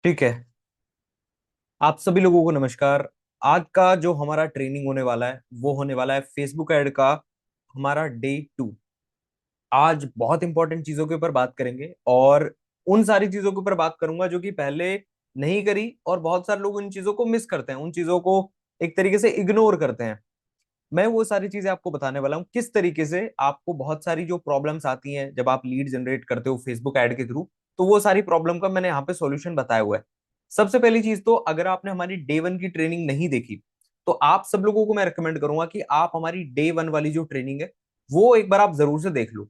ठीक है। आप सभी लोगों को नमस्कार। आज का जो हमारा ट्रेनिंग होने वाला है वो होने वाला है फेसबुक ऐड का हमारा डे 2। आज बहुत इंपॉर्टेंट चीजों के ऊपर बात करेंगे और उन सारी चीजों के ऊपर बात करूंगा जो कि पहले नहीं करी, और बहुत सारे लोग उन चीजों को मिस करते हैं, उन चीजों को एक तरीके से इग्नोर करते हैं। मैं वो सारी चीजें आपको बताने वाला हूँ, किस तरीके से आपको बहुत सारी जो प्रॉब्लम्स आती हैं जब आप लीड जनरेट करते हो फेसबुक ऐड के थ्रू, तो वो सारी प्रॉब्लम का मैंने यहाँ पे सॉल्यूशन बताया हुआ है। सबसे पहली चीज तो, अगर आपने हमारी डे 1 की ट्रेनिंग नहीं देखी तो आप सब लोगों को मैं रिकमेंड करूंगा कि आप हमारी डे 1 वाली जो ट्रेनिंग है वो एक बार आप जरूर से देख लो।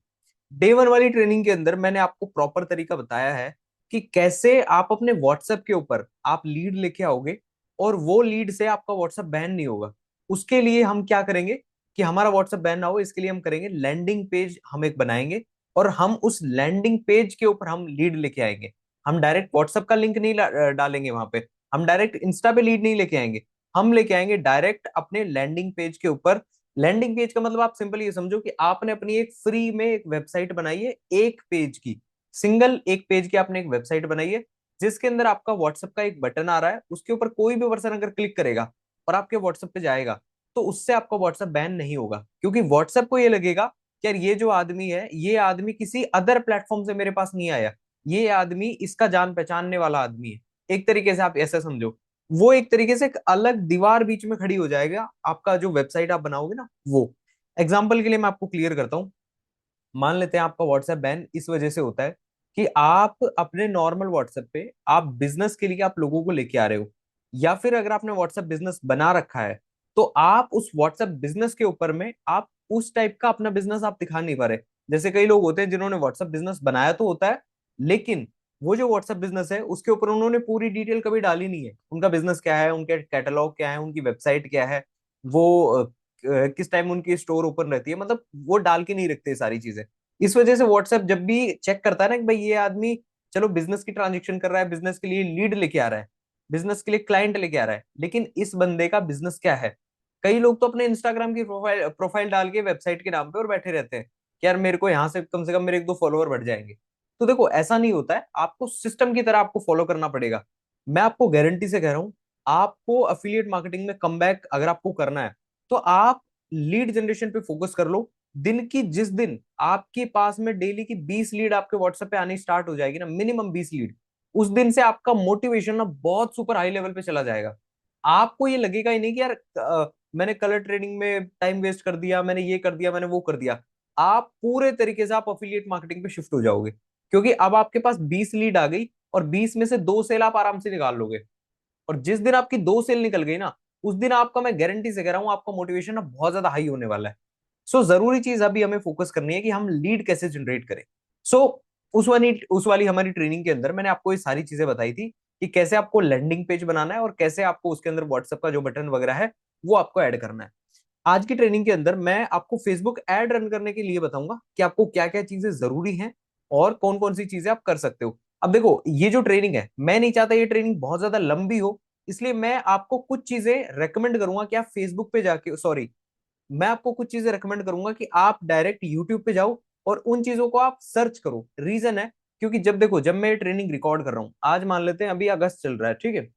डे 1 वाली ट्रेनिंग के अंदर मैंने आपको प्रॉपर तरीका बताया है कि कैसे आप अपने व्हाट्सएप के ऊपर आप लीड लेके आओगे और वो लीड से आपका व्हाट्सएप बैन नहीं होगा। उसके लिए हम क्या करेंगे कि हमारा व्हाट्सएप बैन ना हो, इसके लिए हम करेंगे लैंडिंग पेज हम एक बनाएंगे, और हम उस लैंडिंग पेज के ऊपर हम लीड लेके आएंगे। हम डायरेक्ट व्हाट्सएप का लिंक नहीं डालेंगे वहां पे, हम डायरेक्ट इंस्टा पे लीड नहीं लेके आएंगे। हम लेके आएंगे डायरेक्ट अपने लैंडिंग पेज के ऊपर। लैंडिंग पेज का मतलब आप सिंपल ये समझो कि आपने अपनी एक फ्री में एक वेबसाइट बनाई है, एक पेज की, सिंगल एक पेज की आपने एक वेबसाइट बनाई है, जिसके अंदर आपका व्हाट्सएप का एक बटन आ रहा है, उसके ऊपर कोई भी पर्सन अगर क्लिक करेगा और आपके व्हाट्सएप पे जाएगा तो उससे आपका व्हाट्सएप बैन नहीं होगा, क्योंकि व्हाट्सएप को ये लगेगा कि यार ये जो आदमी है, ये आदमी किसी अदर प्लेटफॉर्म से मेरे पास नहीं आया, ये आदमी इसका जान पहचानने वाला आदमी है। एक तरीके से आप ऐसा समझो, वो एक तरीके से एक अलग दीवार बीच में खड़ी हो जाएगा, आपका जो वेबसाइट आप बनाओगे ना वो। एग्जाम्पल के लिए मैं आपको क्लियर करता हूँ। मान लेते हैं आपका व्हाट्सएप बैन इस वजह से होता है कि आप अपने नॉर्मल व्हाट्सएप पे आप बिजनेस के लिए आप लोगों को लेके आ रहे हो, या फिर अगर आपने व्हाट्सएप बिजनेस बना रखा है तो आप उस व्हाट्सएप बिजनेस के ऊपर में आप उस टाइप का अपना बिजनेस आप दिखा नहीं पा रहे। जैसे कई लोग होते हैं जिन्होंने व्हाट्सएप बिजनेस बनाया तो होता है, लेकिन वो जो व्हाट्सएप बिजनेस है उसके ऊपर उन्होंने पूरी डिटेल कभी डाली नहीं है, उनका बिजनेस क्या है, उनके कैटलॉग क्या है, उनकी वेबसाइट क्या है, वो किस टाइम उनकी स्टोर ओपन रहती है, मतलब वो डाल के नहीं रखते सारी चीजें। इस वजह से व्हाट्सएप जब भी चेक करता है ना कि भाई ये आदमी चलो बिजनेस की ट्रांजेक्शन कर रहा है, बिजनेस के लिए लीड लेके आ रहा है, बिजनेस के लिए क्लाइंट लेके आ रहा है, लेकिन इस बंदे का बिजनेस क्या है। कई लोग तो अपने इंस्टाग्राम की प्रोफाइल प्रोफाइल डाल के वेबसाइट के नाम पे और बैठे रहते हैं कि यार मेरे को यहाँ से कम मेरे 1-2 फॉलोअर बढ़ जाएंगे। तो देखो ऐसा नहीं होता है, आपको सिस्टम की तरह आपको फॉलो करना पड़ेगा। मैं आपको गारंटी से कह रहा हूँ, आपको अफिलिएट मार्केटिंग में कमबैक अगर आपको करना है तो आप लीड जनरेशन पे फोकस कर लो। दिन की जिस दिन आपके पास में डेली की 20 लीड आपके व्हाट्सएप पे आनी स्टार्ट हो जाएगी ना, मिनिमम 20 लीड, उस दिन से आपका मोटिवेशन ना बहुत सुपर हाई लेवल पे चला जाएगा। आपको ये लगेगा ही नहीं कि यार मैंने कलर ट्रेडिंग में टाइम वेस्ट कर दिया, मैंने ये कर दिया, मैंने वो कर दिया। आप पूरे तरीके से आप अफिलिएट मार्केटिंग पे शिफ्ट हो जाओगे, क्योंकि अब आपके पास 20 लीड आ गई और 20 में से 2 सेल आप आराम से निकाल लोगे। और जिस दिन आपकी 2 सेल निकल गई ना, उस दिन आपका, मैं गारंटी से कह रहा हूं, आपका मोटिवेशन ना बहुत ज्यादा हाई होने वाला है। जरूरी चीज अभी हमें फोकस करनी है कि हम लीड कैसे जनरेट करें। सो उस वाली हमारी ट्रेनिंग के अंदर मैंने आपको ये सारी चीजें बताई थी कि कैसे आपको लैंडिंग पेज बनाना है और कैसे आपको उसके अंदर व्हाट्सएप का जो बटन वगैरह है वो आपको ऐड करना है। आज की ट्रेनिंग के अंदर मैं आपको फेसबुक ऐड रन करने के लिए बताऊंगा कि आपको क्या क्या चीजें जरूरी हैं और कौन कौन सी चीजें आप कर सकते हो। अब देखो, ये जो ट्रेनिंग है, मैं नहीं चाहता ये ट्रेनिंग बहुत ज्यादा लंबी हो, इसलिए मैं आपको कुछ चीजें रेकमेंड करूंगा कि आप फेसबुक पे जाके, सॉरी, मैं आपको कुछ चीजें रेकमेंड करूंगा कि आप डायरेक्ट यूट्यूब पे जाओ और उन चीजों को आप सर्च करो। रीजन है क्योंकि जब देखो, जब मैं ट्रेनिंग रिकॉर्ड कर रहा हूँ, आज मान लेते हैं अभी अगस्त चल रहा है, ठीक है,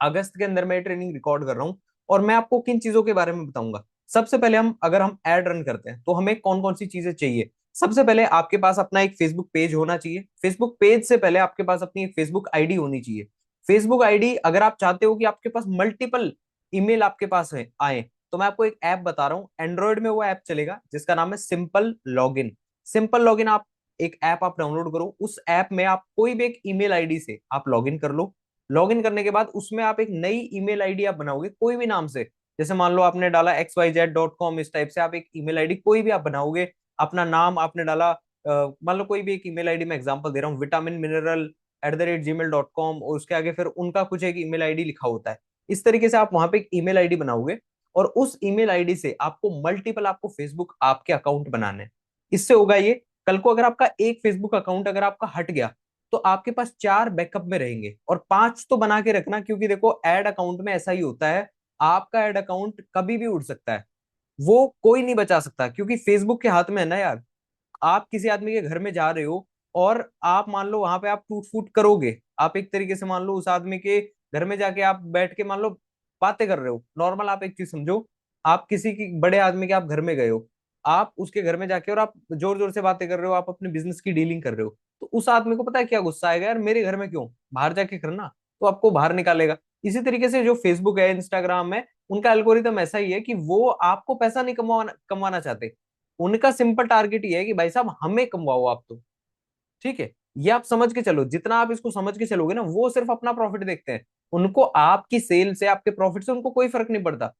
अगस्त के अंदर मैं ट्रेनिंग रिकॉर्ड कर रहा हूँ, और मैं आपको किन चीजों के बारे में बताऊंगा। सबसे पहले हम, अगर हम एड रन करते हैं तो हमें कौन कौन सी चीजें चाहिए। सबसे पहले आपके पास अपना एक फेसबुक पेज होना चाहिए। फेसबुक पेज से पहले आपके पास अपनी एक फेसबुक आईडी होनी चाहिए। फेसबुक आईडी, अगर आप चाहते हो कि आपके पास मल्टीपल ईमेल आपके पास है आए, तो मैं आपको एक ऐप बता रहा हूँ, एंड्रॉयड में वो ऐप चलेगा जिसका नाम है सिंपल लॉगिन। सिंपल लॉगिन, आप एक ऐप आप डाउनलोड करो, उस ऐप में आप कोई भी एक ईमेल आईडी से आप लॉगिन कर लो। लॉगिन करने के बाद उसमें आप एक नई ईमेल आईडी आप बनाओगे कोई भी नाम से। जैसे मान लो आपने डाला xyz.com, इस टाइप से आप एक ईमेल आईडी कोई भी आप बनाओगे। अपना नाम आपने डाला, मान लो कोई भी एक ईमेल आईडी, मैं एग्जांपल दे रहा हूँ, विटामिन मिनरल @gmail.com, और उसके आगे फिर उनका कुछ एक ईमेल आईडी लिखा होता है। इस तरीके से आप वहां पे एक ईमेल आईडी बनाओगे, और उस ईमेल आईडी से आपको मल्टीपल, आपको फेसबुक आपके अकाउंट बनाने हैं। इससे होगा ये, कल को अगर आपका एक फेसबुक अकाउंट अगर आपका हट गया तो आपके पास 4 बैकअप में रहेंगे, और 5 तो बना के रखना, क्योंकि देखो ऐड अकाउंट में ऐसा ही होता है, आपका ऐड अकाउंट कभी भी उड़ सकता है, वो कोई नहीं बचा सकता, क्योंकि फेसबुक के हाथ में है ना यार। आप किसी आदमी के घर में जा रहे हो और आप मान लो वहां पे आप टूट फूट करोगे, आप एक तरीके से मान लो उस आदमी के घर में जाके आप बैठ के मान लो बातें कर रहे हो नॉर्मल। आप एक चीज समझो, आप किसी की बड़े आदमी के आप घर में गए हो, आप उसके घर में जाके और आप जोर जोर से बातें कर रहे हो, आप अपने बिजनेस की डीलिंग कर रहे हो, तो उस आदमी को पता है क्या गुस्सा आएगा, यार मेरे घर में क्यों, बाहर जाके करना। तो आपको बाहर निकालेगा। इसी तरीके से जो फेसबुक है, इंस्टाग्राम है, उनका एल्गोरिदम ऐसा ही है कि वो आपको पैसा नहीं कमाना कमाना चाहते। उनका सिंपल टारगेट ये है कि भाई साहब हमें कमवाओ आप तो। ठीक है, ये आप समझ के चलो, जितना आप इसको समझ के चलोगे ना, वो सिर्फ अपना प्रॉफिट देखते हैं। उनको आपकी सेल से, आपके प्रॉफिट से उनको कोई फर्क नहीं पड़ता।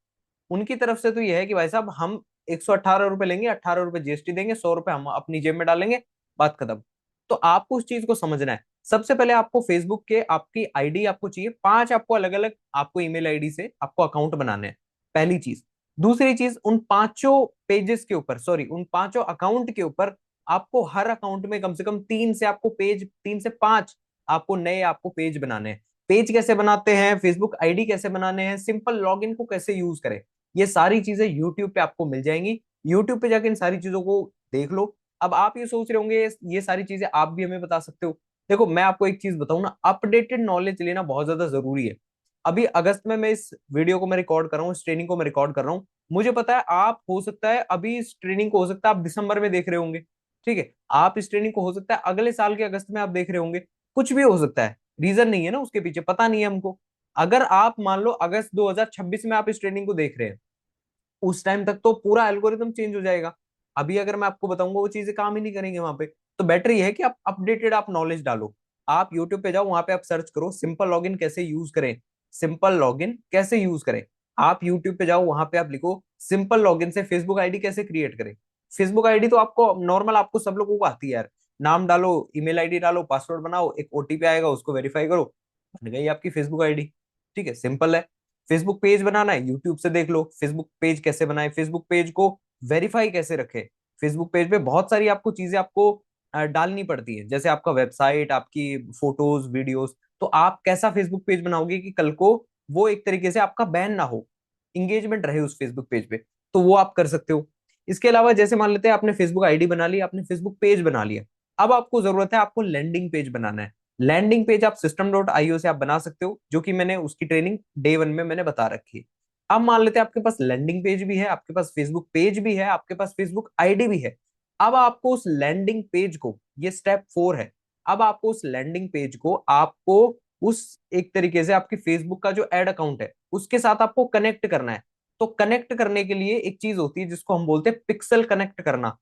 उनकी तरफ से तो ये है कि भाई साहब हम 118 रुपए लेंगे, 18 रुपए जीएसटी देंगे, 100 रुपए हम अपनी जेब में डालेंगे, बात खत्म। तो आपको उस चीज को समझना है। सबसे पहले आपको फेसबुक के आपकी आईडी आपको चाहिए, 5 आपको अलग अलग आपको ईमेल आईडी से आपको अकाउंट बनाने हैं, पहली चीज। दूसरी चीज, उन पांचों पेजेस के ऊपर, सॉरी उन पांचों अकाउंट के ऊपर आपको हर अकाउंट में कम से कम 3 से 5 आपको नए आपको पेज बनाने हैं। पेज कैसे बनाते हैं, फेसबुक आईडी कैसे बनाने हैं, सिंपल लॉगिन को कैसे यूज करें, ये सारी चीजें यूट्यूब पे आपको मिल जाएंगी। यूट्यूब पे जाके इन सारी चीजों को देख लो। अब आप ये सोच रहे होंगे ये सारी चीजें आप भी हमें बता सकते हो। देखो मैं आपको एक चीज बताऊं ना, अपडेटेड नॉलेज लेना बहुत ज्यादा जरूरी है। अभी अगस्त में मैं इस वीडियो को मैं रिकॉर्ड कर रहा हूँ, इस ट्रेनिंग को मैं रिकॉर्ड कर रहा हूँ। मुझे पता है आप हो सकता है अभी इस ट्रेनिंग को हो सकता है आप दिसंबर में देख रहे होंगे। ठीक है, आप इस ट्रेनिंग को हो सकता है अगले साल के अगस्त में आप देख रहे होंगे। कुछ भी हो सकता है, रीजन नहीं है ना उसके पीछे, पता नहीं है हमको। अगर आप मान लो अगस्त 2026 में आप इस ट्रेनिंग को देख रहे हैं, उस टाइम तक तो पूरा एल्गोरिदम चेंज हो जाएगा। अभी अगर मैं आपको बताऊंगा वो चीजें काम ही नहीं करेंगे वहां पे। तो बेटर ये है कि आप अपडेटेड आप नॉलेज डालो। आप यूट्यूब पे जाओ, वहां पे आप सर्च करो सिंपल लॉगिन कैसे यूज करें, सिंपल लॉगिन कैसे यूज करें। आप यूट्यूब पे जाओ, वहां पे आप लिखो सिंपल लॉगिन से फेसबुक आईडी कैसे क्रिएट करें। फेसबुक आईडी तो आपको नॉर्मल, आपको सब लोगों को आती है यार। नाम डालो, ईमेल आईडी डालो, पासवर्ड बनाओ, एक ओटीपी आएगा उसको वेरीफाई करो, बन गई आपकी फेसबुक आईडी। ठीक है, सिंपल है। फेसबुक पेज बनाना है, यूट्यूब से देख लो फेसबुक पेज कैसे बनाए, फेसबुक पेज को वेरीफाई कैसे रखे। फेसबुक पेज पे बहुत सारी आपको चीजें आपको डालनी पड़ती है, जैसे आपका वेबसाइट, आपकी फोटोज, वीडियोस। तो आप कैसा फेसबुक पेज बनाओगे कि कल को वो एक तरीके से आपका बैन ना हो, इंगेजमेंट रहे उस फेसबुक पेज पे, तो वो आप कर सकते हो। इसके अलावा जैसे मान लेते हैं आपने फेसबुक आईडी बना ली, आपने फेसबुक पेज बना लिया, अब आपको जरूरत है, आपको लैंडिंग पेज बनाना है। लैंडिंग पेज आप system.io से आप बना सकते हो, जो कि मैंने उसकी ट्रेनिंग डे 1 में मैंने बता रखी है। अब मान लेते हैं आपके पास लैंडिंग पेज भी है, आपके पास फेसबुक पेज भी है, आपके पास फेसबुक आईडी भी है। अब आपको उस लैंडिंग पेज को, ये स्टेप 4 है, अब आपको उस लैंडिंग पेज को आपको उस एक तरीके से आपकी फेसबुक का जो एड अकाउंट है उसके साथ आपको कनेक्ट करना है। तो कनेक्ट करने के लिए एक चीज होती है जिसको हम बोलते हैं पिक्सल कनेक्ट करना।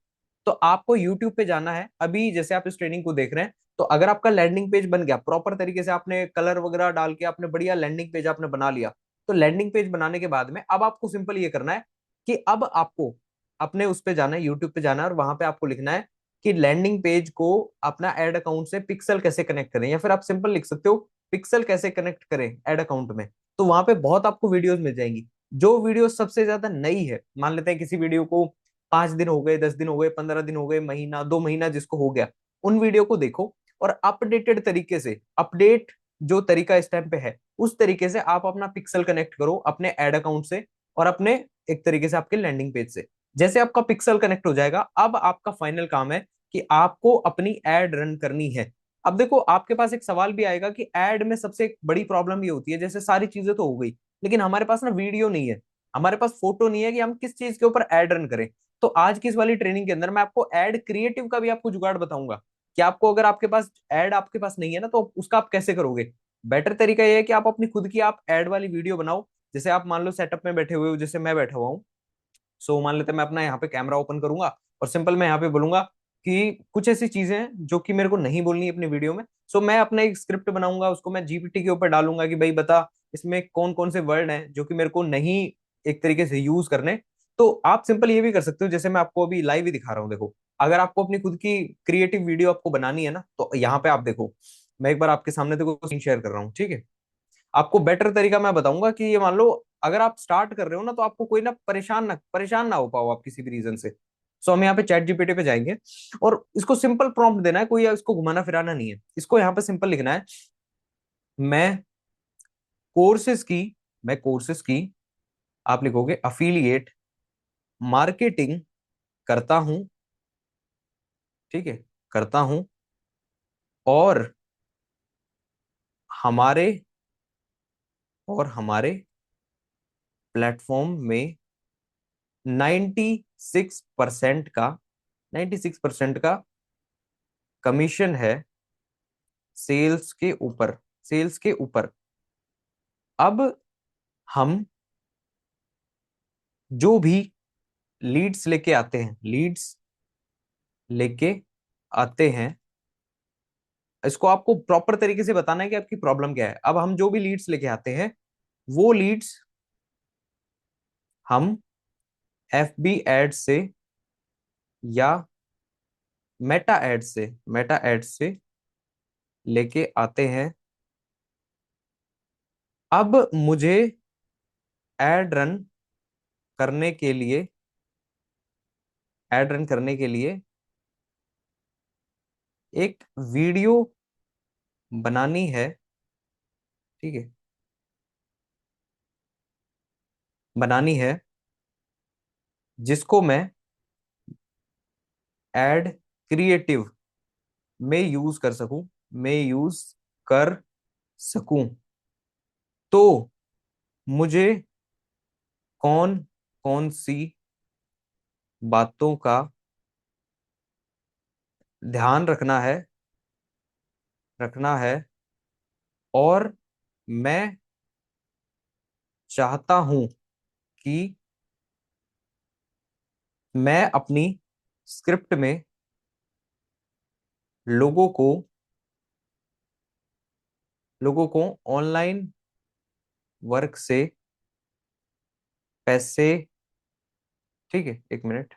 तो आपको यूट्यूब पे जाना है, अभी जैसे आप इस ट्रेनिंग को देख रहे हैं, तो अगर आपका लैंडिंग पेज बन गया प्रॉपर तरीके से, आपने कलर वगैरह डाल के आपने बढ़िया लैंडिंग पेज आपने बना लिया, तो लैंडिंग पेज बनाने के बाद में अब आपको सिंपल ये करना है कि अब आपको अपने उस पे जाना है, यूट्यूब पे जाना है, और वहां पे आपको लिखना है कि लैंडिंग पेज को अपना एड अकाउंट से पिक्सल कैसे कनेक्ट करें, या फिर आप सिंपल लिख सकते हो पिक्सल कैसे कनेक्ट करें एड अकाउंट में। तो वहां पे बहुत आपको वीडियोस मिल जाएंगी। जो वीडियो सबसे ज्यादा नई है, मान लेते हैं किसी वीडियो को 5 दिन हो गए, 10 दिन हो गए, 15 दिन हो गए, महीना 2 महीना जिसको हो गया, उन वीडियो को देखो और अपडेटेड तरीके से, अपडेट जो तरीका इस टाइम पे है उस तरीके से आप अपना पिक्सल कनेक्ट करो अपने एड अकाउंट से और अपने एक तरीके से आपके लैंडिंग पेज से। जैसे आपका पिक्सल कनेक्ट हो जाएगा, अब आपका फाइनल काम है कि आपको अपनी एड रन करनी है। अब देखो आपके पास एक सवाल भी आएगा कि एड में सबसे बड़ी प्रॉब्लम ये होती है, जैसे सारी चीजें तो हो गई, लेकिन हमारे पास ना वीडियो नहीं है, हमारे पास फोटो नहीं है कि हम किस चीज के ऊपर एड रन करें। तो आज की इस वाली ट्रेनिंग के अंदर मैं आपको एड क्रिएटिव का भी आपको जुगाड़ बताऊंगा कि आपको अगर आपके पास एड आपके पास नहीं है ना, तो उसका आप कैसे करोगे। बेटर तरीका यह है कि आप अपनी खुद की आप एड वाली वीडियो बनाओ। जैसे आप मान लो सेटअप में बैठे हुए हो, जैसे मैं बैठा हुआ हूँ, सो मान लेते हैं मैं अपना यहाँ पे कैमरा ओपन करूंगा और सिंपल मैं यहाँ पे बोलूंगा कि कुछ ऐसी चीजें हैं जो कि मेरे को नहीं बोलनी है अपनी वीडियो में। सो मैं अपना एक स्क्रिप्ट बनाऊंगा, उसको मैं जीपीटी के ऊपर डालूंगा कि भाई बता इसमें कौन कौन से वर्ड हैं जो कि मेरे को नहीं एक तरीके से यूज करने। तो आप सिंपल ये भी कर सकते हो, जैसे मैं आपको अभी लाइव ही दिखा रहा हूँ, देखो अगर आपको अपनी खुद की क्रिएटिव वीडियो आपको बनानी है ना, तो यहाँ पे आप देखो, मैं एक बार आपके सामने देखो स्क्रीन शेयर कर रहा हूँ, ठीक है। आपको बेटर तरीका मैं बताऊंगा कि ये मान लो अगर आप स्टार्ट कर रहे हो ना, तो आपको कोई ना परेशान ना हो पाओ आप किसी भी रीजन से। सो हम यहाँ पे चैट जीपीटी पे जाएंगे और इसको सिंपल प्रॉम्प्ट देना है, कोई इसको घुमाना फिराना नहीं है, इसको यहाँ पे सिंपल लिखना है, मैं कोर्सेज की मैं कोर्सेज की आप लिखोगे अफिलिएट मार्केटिंग करता हूं, ठीक है, करता हूं, और हमारे और हमारे प्लेटफॉर्म में 96% का 96% का कमीशन है सेल्स के ऊपर, सेल्स के ऊपर। अब हम जो भी लीड्स लेके आते हैं, लीड्स लेके आते हैं, इसको आपको प्रॉपर तरीके से बताना है कि आपकी प्रॉब्लम क्या है। अब हम जो भी लीड्स लेके आते हैं, वो लीड्स हम FB एड से या मेटा एड से लेके आते हैं। अब मुझे एड रन करने के लिए एड रन करने के लिए एक वीडियो बनानी है, ठीक है, बनानी है, जिसको मैं एड क्रिएटिव में यूज कर सकूं, में यूज कर सकूं। तो मुझे कौन कौन सी बातों का ध्यान रखना है और मैं चाहता हूं कि मैं अपनी स्क्रिप्ट में लोगों को लोगों को ऑनलाइन वर्क से पैसे, ठीक है, एक मिनट,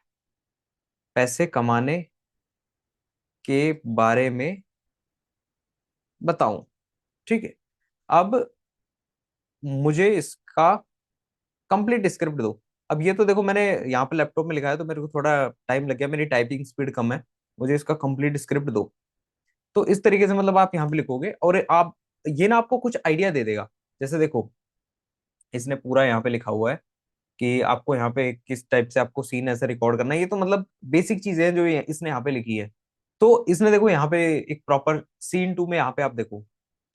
पैसे कमाने के बारे में बताऊं, ठीक है। अब मुझे इसका कंप्लीट स्क्रिप्ट दो। अब ये तो देखो मैंने यहाँ पे लैपटॉप में लिखा है तो मेरे को थोड़ा टाइम लग गया, मेरी टाइपिंग स्पीड कम है, मुझे इसका कंप्लीट स्क्रिप्ट दो। तो इस तरीके से मतलब आप यहाँ पे लिखोगे और आप ये ना आपको कुछ आइडिया दे देगा। जैसे देखो, इसने पूरा यहाँ पे लिखा हुआ है कि आपको यहाँ पे किस टाइप से आपको सीन ऐसे रिकॉर्ड करना है। ये तो मतलब बेसिक चीजें हैं जो इसने यहाँ पे लिखी है। तो इसने देखो यहाँ पे एक प्रॉपर सीन 2 में यहाँ पे आप देखो,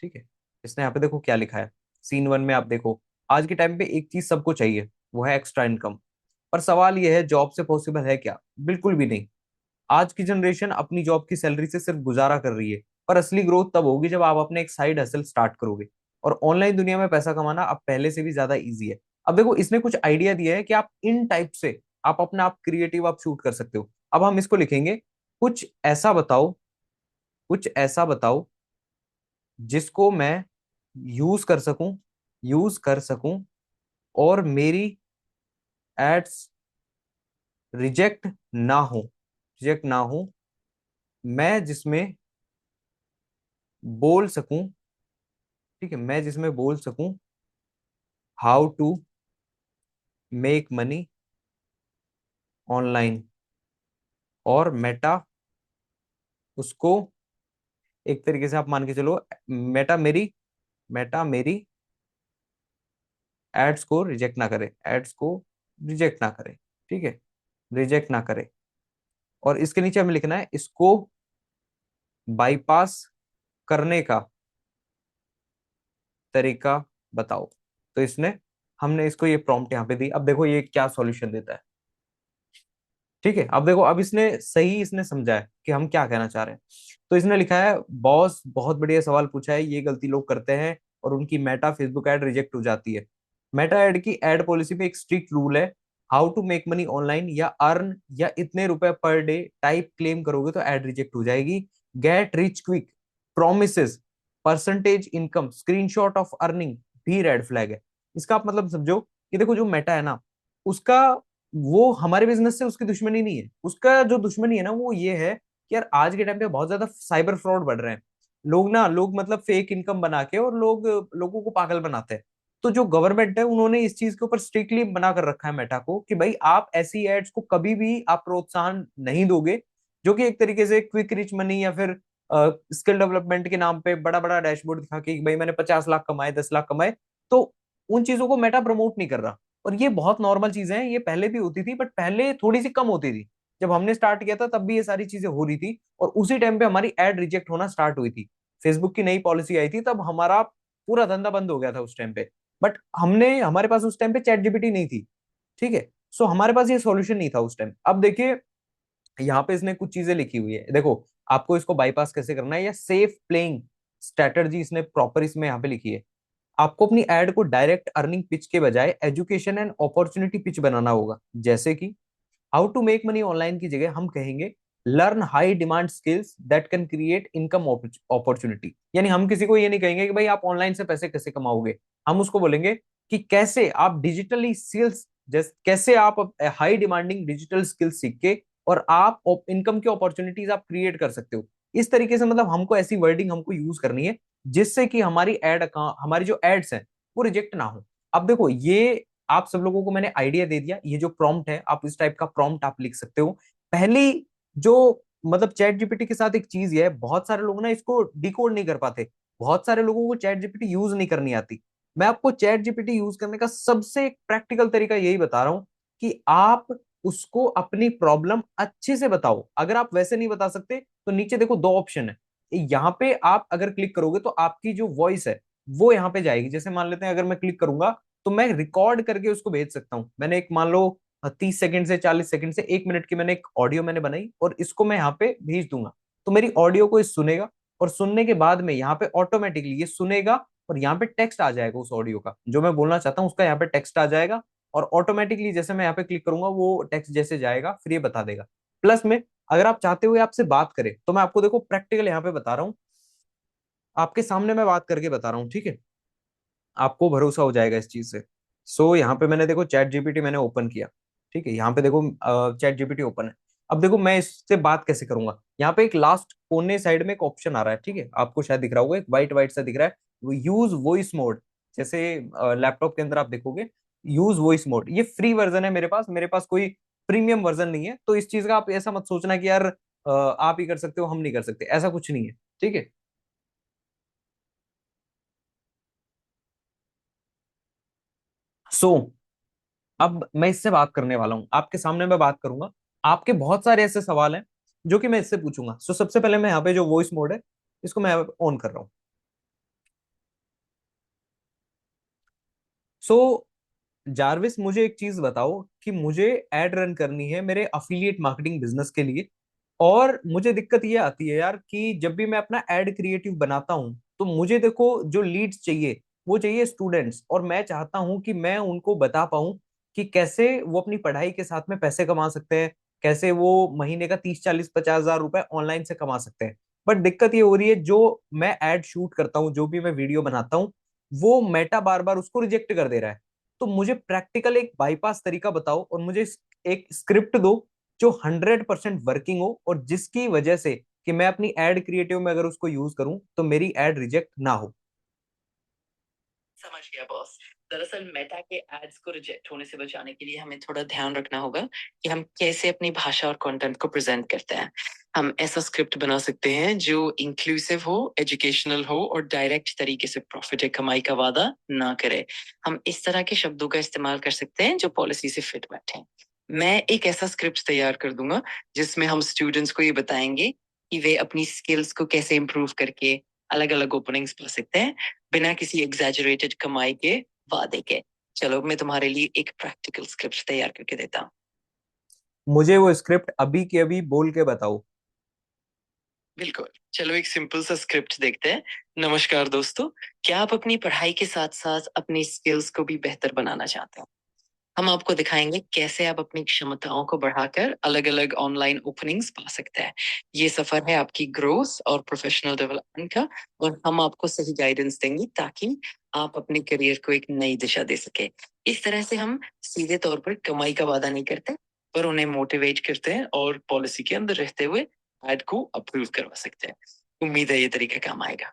ठीक है, इसने यहाँ पे देखो क्या लिखा है। सीन 1 में आप देखो, आज के टाइम पे एक चीज सबको चाहिए, वो है एक्स्ट्रा इनकम। पर सवाल ये है, जॉब से पॉसिबल है क्या? बिल्कुल भी नहीं। आज की जनरेशन अपनी जॉब की सैलरी से सिर्फ गुजारा कर रही है। पर असली ग्रोथ तब होगी जब आप अपने एक साइड हसल स्टार्ट करोगे। और ऑनलाइन दुनिया में पैसा कमाना अब पहले से भी ज्यादा इजी है। अब देखो, इसने कुछ आइडिया दिया है कि आप इन टाइप से आप अपना आप क्रिएटिव आप शूट कर सकते हो। अब हम इसको लिखेंगे, कुछ ऐसा बताओ, कुछ ऐसा बताओ जिसको मैं यूज कर सकूं और मेरी एड्स रिजेक्ट ना हो, मैं जिसमें बोल सकूं, ठीक है, मैं जिसमें बोल सकूं how to make money online, और मेटा उसको एक तरीके से आप मान के चलो, मेटा मेरी एड्स को रिजेक्ट ना करे, एड्स को रिजेक्ट ना करे, ठीक है, रिजेक्ट ना करे। और इसके नीचे हमें लिखना है, इसको बाईपास करने का तरीका बताओ। तो इसने हमने इसको ये प्रॉम्प्ट यहाँ पे दी। अब देखो ये क्या सॉल्यूशन देता है, ठीक है। अब देखो, अब इसने समझा है कि हम क्या कहना चाह रहे हैं। तो इसने लिखा है, बॉस बहुत बढ़िया सवाल पूछा है, ये गलती लोग करते हैं और उनकी मेटा फेसबुक ऐड रिजेक्ट हो जाती है। मेटा ऐड की ऐड पॉलिसी में एक स्ट्रिक्ट रूल है, how to make money online या अर्न या इतने रुपए पर डे टाइप क्लेम करोगे तो ऐड रिजेक्ट हो जाएगी। Get rich quick promises percentage income screenshot of earning भी रेड फ्लैग है। इसका आप मतलब समझो कि देखो, जो मेटा है ना, उसका वो हमारे बिजनेस से उसकी दुश्मनी नहीं है। उसका जो दुश्मनी है ना, वो ये है कि यार आज के टाइम पे बहुत ज्यादा साइबर फ्रॉड बढ़ रहे हैं। लोग मतलब फेक इनकम बना के और लोगों को पागल बनाते हैं। तो जो गवर्नमेंट है, उन्होंने इस चीज के ऊपर स्ट्रिक्टली बना कर रखा है मेटा को कि भाई आप ऐसी एड्स को कभी भी आप प्रोत्साहन नहीं दोगे, जो कि एक तरीके से क्विक रिच मनी या फिर स्किल डेवलपमेंट के नाम पे बड़ा बड़ा डैशबोर्ड दिखा के कि भाई मैंने 50 लाख कमाए, 10 लाख कमाए। तो उन चीजों को मेटा प्रमोट नहीं कर रहा। और ये बहुत नॉर्मल चीजें हैं, ये पहले भी होती थी, बट पहले थोड़ी सी कम होती थी। जब हमने स्टार्ट किया था तब भी ये सारी चीजें हो रही थी, और उसी टाइम पे हमारी एड रिजेक्ट होना स्टार्ट हुई थी। फेसबुक की नई पॉलिसी आई थी, तब हमारा पूरा धंधा बंद हो गया था उस टाइम पे। बट हमने हमारे पास उस टाइम पे चैट जीपीटी नहीं थी, ठीक है। सो हमारे पास ये सॉल्यूशन नहीं था उस टाइम। अब देखिए यहाँ पे इसने कुछ चीजें लिखी हुई है, देखो आपको इसको बाईपास कैसे करना है, या सेफ प्लेइंग स्ट्रेटजी इसने प्रॉपर इसमें यहाँ पे लिखी है। आपको अपनी एड को डायरेक्ट अर्निंग पिच के बजाय एजुकेशन एंड अपॉर्चुनिटी पिच बनाना होगा। जैसे कि how to make money online की जगह हम कहेंगे learn high demand skills that can create income opportunity. यानी हम किसी को ये नहीं कहेंगे कि भाई आप ऑनलाइन से पैसे कैसे कमाओगे, हम उसको बोलेंगे कि कैसे आप डिजिटली स्किल्स, जैसे कैसे आप हाई डिमांडिंग डिजिटल स्किल्स सीख के और आप इनकम की अपॉर्चुनिटीज आप क्रिएट कर सकते हो। इस तरीके से मतलब हमको ऐसी वर्डिंग हमको यूज करनी है जिससे कि हमारी एड अकाउंट, हमारी जो एड्स हैं वो रिजेक्ट ना हो। अब देखो ये आप सब लोगों को मैंने आइडिया दे दिया, ये जो प्रॉम्प्ट है आप इस टाइप का प्रॉम्प्ट आप लिख सकते हो। पहली जो मतलब चैट जीपीटी के साथ एक चीज ये है, बहुत सारे लोग ना इसको डिकोड नहीं कर पाते, बहुत सारे लोगों को चैट जीपीटी यूज नहीं करनी आती। मैं आपको चैट जीपीटी यूज करने का सबसे प्रैक्टिकल तरीका यही बता रहा हूं कि आप उसको अपनी प्रॉब्लम अच्छे से बताओ। अगर आप वैसे नहीं बता सकते तो नीचे देखो दो ऑप्शन है, यहाँ पे आप अगर क्लिक करोगे तो आपकी जो वॉइस है वो यहाँ पे जाएगी। जैसे मान लेते हैं अगर मैं क्लिक करूंगा तो मैं रिकॉर्ड करके उसको भेज सकता हूं। मैंने एक मान लो 30 सेकंड से 40 सेकंड से 1 मिनट की मैंने एक ऑडियो मैंने बनाई और इसको मैं यहाँ पे भेज दूंगा। तो मेरी ऑडियो को ये सुनेगा और सुनने के बाद में यहाँ पे ऑटोमेटिकली ये सुनेगा और यहाँ पे टेक्स्ट आ जाएगा उस ऑडियो का, जो मैं बोलना चाहता हूँ उसका यहाँ पे टेक्स्ट आ जाएगा। और ऑटोमेटिकली जैसे मैं यहाँ पे क्लिक करूंगा वो टेक्स्ट जैसे जाएगा फिर ये बता देगा। प्लस में अगर आप चाहते हुए आपसे बात करें तो मैं आपको देखो प्रैक्टिकल यहाँ पे बता रहा हूँ, आपके सामने मैं बात करके बता रहा हूँ, ठीक है। आपको भरोसा हो जाएगा इस चीज से। सो यहाँ पे मैंने देखो चैट जीपीटी मैंने ओपन किया, ठीक है। यहाँ पे देखो चैट जीपीटी ओपन है। अब देखो मैं इससे बात कैसे करूंगा, यहाँ पे एक लास्ट कोने साइड में एक ऑप्शन आ रहा है, ठीक है, आपको शायद दिख रहा होगा, एक वाइट वाइट सा दिख रहा है, वो यूज वॉइस मोड। जैसे लैपटॉप के अंदर आप देखोगे यूज वॉइस मोड, ये फ्री वर्जन है मेरे पास कोई प्रीमियम वर्जन नहीं है। तो इस चीज का आप ऐसा मत सोचना कि यार आप ही कर सकते हो हम नहीं कर सकते, ऐसा कुछ नहीं है, ठीक है। सो अब मैं इससे बात करने वाला हूं, आपके सामने मैं बात करूंगा। आपके बहुत सारे ऐसे सवाल हैं जो कि मैं इससे पूछूंगा। सो सबसे पहले मैं यहाँ पे जो वॉइस मोड है इसको मैं ऑन कर रहा हूँ। सो जारविस मुझे एक चीज बताओ कि मुझे एड रन करनी है मेरे अफिलिएट मार्केटिंग बिजनेस के लिए, और मुझे दिक्कत ये आती है यार कि जब भी मैं अपना एड क्रिएटिव बनाता हूं तो मुझे देखो जो लीड्स चाहिए वो चाहिए स्टूडेंट्स, और मैं चाहता हूं कि मैं उनको बता पाऊं कि कैसे वो अपनी पढ़ाई के साथ में पैसे कमा सकते हैं, कैसे वो महीने का 30 40 50 हजार रुपए ऑनलाइन से कमा सकते हैं। बट दिक्कत ये हो रही है जो मैं एड शूट करता हूँ, जो भी मैं वीडियो बनाता हूँ, वो मेटा बार बार उसको रिजेक्ट कर दे रहा है। तो मुझे प्रैक्टिकल एक बाईपास तरीका बताओ और मुझे एक स्क्रिप्ट दो जो 100% वर्किंग हो और जिसकी वजह से कि मैं अपनी एड क्रिएटिव में अगर उसको यूज करूं तो मेरी एड रिजेक्ट ना हो। समझ गया बॉस। दरअसल मेटा के एड्स को रिजेक्ट होने से बचाने के लिए हमें थोड़ा ध्यान रखना होगा कि हम कैसे अपनी भाषा और कंटेंट को प्रेजेंट करते हैं। हम ऐसा स्क्रिप्ट बना सकते हैं जो इंक्लूसिव हो, एजुकेशनल हो और डायरेक्ट तरीके से प्रॉफिट या कमाई का वादा ना करे। हम इस तरह के शब्दों का इस्तेमाल कर सकते हैं जो पॉलिसी से फिट बैठे। मैं एक ऐसा स्क्रिप्ट तैयार कर दूंगा जिसमें हम स्टूडेंट्स को ये बताएंगे कि वे अपनी स्किल्स को कैसे इंप्रूव करके अलग अलग ओपनिंग्स पा सकते हैं बिना किसी एग्जैजरेटेड कमाई के वादे के। चलो मैं तुम्हारे लिए एक प्रैक्टिकल स्क्रिप्ट तैयार करके देता हूँ। मुझे वो स्क्रिप्ट अभी के अभी बोल के बताओ। बिल्कुल, चलो एक सिंपल सा स्क्रिप्ट देखते हैं। नमस्कार दोस्तों, क्या आप अपनी पढ़ाई के साथ साथ अपनी स्किल्स को भी बेहतर बनाना चाहते हैं? हम आपको दिखाएंगे कैसे आप अपनी क्षमताओं को बढ़ाकर अलग अलग ऑनलाइन ओपनिंग्स पा सकते हैं। ये सफर है आपकी ग्रोथ और प्रोफेशनल डेवलपमेंट का, और हम आपको सही गाइडेंस देंगे ताकि आप अपने करियर को एक नई दिशा दे सके। इस तरह से हम सीधे तौर पर कमाई का वादा नहीं करते, पर उन्हें मोटिवेट करते हैं और पॉलिसी के अंदर रहते हुए एड को अप्रूव करवा सकते हैं। उम्मीद है ये तरीका काम आएगा।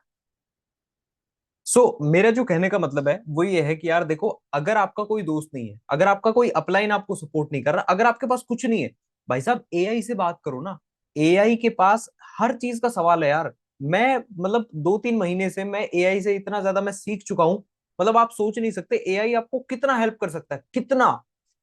मेरा जो कहने का मतलब है वो ये है कि यार देखो, अगर आपका कोई दोस्त नहीं है, अगर आपका कोई अपलाइन आपको सपोर्ट नहीं कर रहा, अगर आपके पास कुछ नहीं है, भाई साहब एआई से बात करो ना। एआई के पास हर चीज का सवाल है यार। मैं मतलब 2 3 महीने से मैं एआई से इतना ज्यादा मैं सीख चुका हूं, मतलब आप सोच नहीं सकते एआई आपको कितना हेल्प कर सकता है, कितना।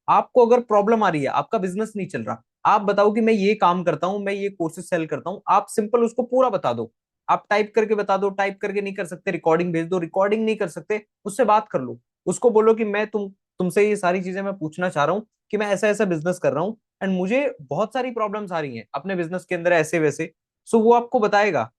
आपको अगर प्रॉब्लम आ रही है, आपका बिजनेस नहीं चल रहा, आप बताओ कि मैं ये काम करता हूं, मैं ये कोर्सेज सेल करता हूं, आप सिंपल उसको पूरा बता दो, आप टाइप करके बता दो, टाइप करके नहीं कर सकते रिकॉर्डिंग भेज दो, रिकॉर्डिंग नहीं कर सकते उससे बात कर लो। उसको बोलो कि मैं तुमसे ये सारी चीजें मैं पूछना चाह रहा हूँ कि मैं ऐसा ऐसा बिजनेस कर रहा हूँ एंड मुझे बहुत सारी प्रॉब्लम्स आ रही हैं अपने बिजनेस के अंदर ऐसे वैसे। सो वो आपको बताएगा,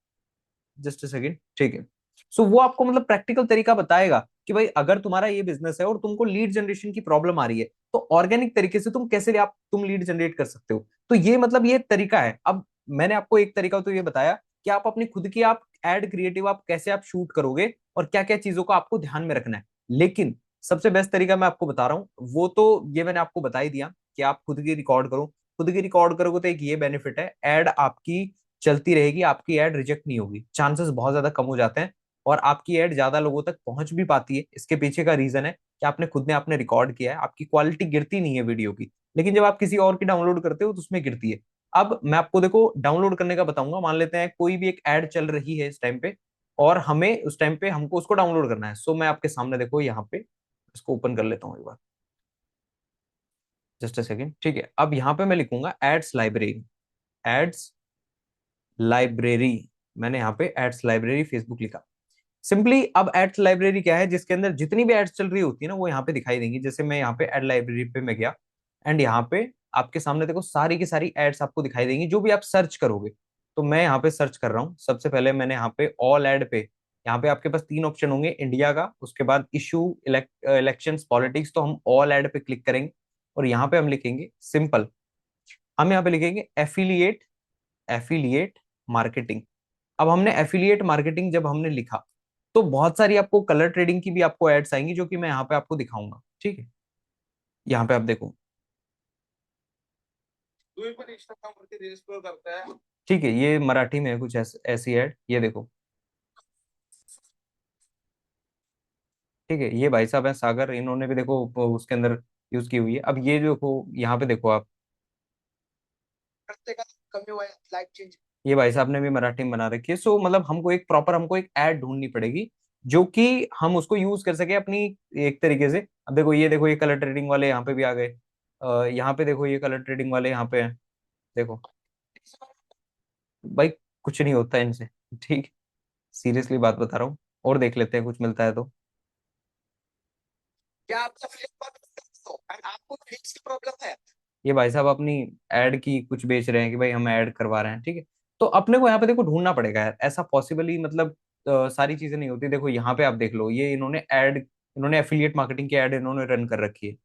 जस्ट अ सेकेंड, ठीक है। सो वो आपको मतलब प्रैक्टिकल तरीका बताएगा कि भाई अगर तुम्हारा ये बिजनेस है और तुमको लीड जनरेशन की प्रॉब्लम आ रही है तो ऑर्गेनिक तरीके से तुम कैसे आप तुम लीड जनरेट कर सकते हो। तो ये मतलब ये तरीका है। अब मैंने आपको एक तरीका तो ये बताया कि आप अपनी खुद की आप एड क्रिएटिव आप कैसे आप शूट करोगे और क्या क्या चीजों को आपको ध्यान में रखना है। लेकिन सबसे बेस्ट तरीका मैं आपको बता रहा हूँ वो तो ये मैंने आपको बता ही दिया कि आप खुद की रिकॉर्ड करो। खुद की रिकॉर्ड करोगे तो एक ये बेनिफिट है, एड आपकी चलती रहेगी, आपकी एड रिजेक्ट नहीं होगी, चांसेस बहुत ज्यादा कम हो जाते हैं और आपकी एड ज्यादा लोगों तक पहुंच भी पाती है। इसके पीछे का रीजन है कि आपने खुद ने आपने रिकॉर्ड किया है, आपकी क्वालिटी गिरती नहीं है वीडियो की। लेकिन जब आप किसी और की डाउनलोड करते हो तो उसमें गिरती है। अब मैं आपको देखो डाउनलोड करने का बताऊंगा। मान लेते हैं कोई भी एक एड चल रही है इस टाइम पे और हमें उस टाइम पे हमको उसको डाउनलोड करना है। सो मैं आपके सामने देखो यहाँ पे इसको ओपन कर लेता हूँ एक बार, जस्ट अ सेकेंड, ठीक है। अब यहाँ पे मैं लिखूंगा एड्स लाइब्रेरी, एड्स लाइब्रेरी। मैंने यहाँ पे एड्स लाइब्रेरी फेसबुक लिखा। सिंपली अब एड्स लाइब्रेरी क्या है, जिसके अंदर जितनी भी एड्स चल रही होती है ना वो यहाँ पे दिखाई देंगी। जैसे मैं यहाँ पे एड लाइब्रेरी पे मैं गया एंड यहाँ पे आपके सामने देखो सारी की सारी एड्स आपको दिखाई देंगी जो भी आप सर्च करोगे। तो मैं यहाँ पे सर्च कर रहा हूँ। सबसे पहले मैंने यहाँ पे ऑल एड पे, यहाँ पे आपके पास तीन ऑप्शन होंगे इंडिया का, उसके बाद इशू, इलेक्शन, पॉलिटिक्स। तो हम ऑल एड पे क्लिक करेंगे और यहाँ पे हम लिखेंगे सिंपल, हम यहाँ पे लिखेंगे एफिलिएट, एफिलिएट मार्केटिंग। अब हमने एफिलिएट मार्केटिंग जब हमने लिखा तो बहुत सारी आपको कलर ट्रेडिंग की भी आपको एड्स आएंगी जो कि मैं यहाँ पे आपको दिखाऊंगा, ठीक है। यहाँ पे आप देखो, ठीक है, ये मराठी में है कुछ ऐसी एड, ये देखो, ठीक है। ये भाई साहब हैं सागर, इन्होंने भी देखो उसके अंदर यूज की हुई है। अब ये देखो यहाँ पे देखो आप, ये भाई साहब ने भी मराठी में बना रखी है। सो मतलब हमको एक प्रॉपर हमको एक ऐड ढूंढनी पड़ेगी जो कि हम उसको यूज कर सके अपनी एक तरीके से। अब देखो ये देखो ये कलर ट्रेडिंग वाले यहाँ पे भी आ गए। यहाँ पे देखो ये कलर ट्रेडिंग वाले यहाँ पे हैं, देखो भाई कुछ नहीं होता है इनसे, ठीक, सीरियसली बात बता रहा हूँ। और देख लेते हैं कुछ मिलता है तो। ये भाई साहब अपनी एड की कुछ बेच रहे हैं कि भाई हम ऐड करवा रहे हैं, ठीक है। तो अपने को यहाँ पे देखो ढूंढना पड़ेगा यार, ऐसा पॉसिबल ही मतलब सारी चीजें नहीं होती। देखो यहाँ पे आप देख लो, ये इन्होंने ऐड, इन्होंने एफिलिएट मार्केटिंग की ऐड इन्होंने रन कर रखी है,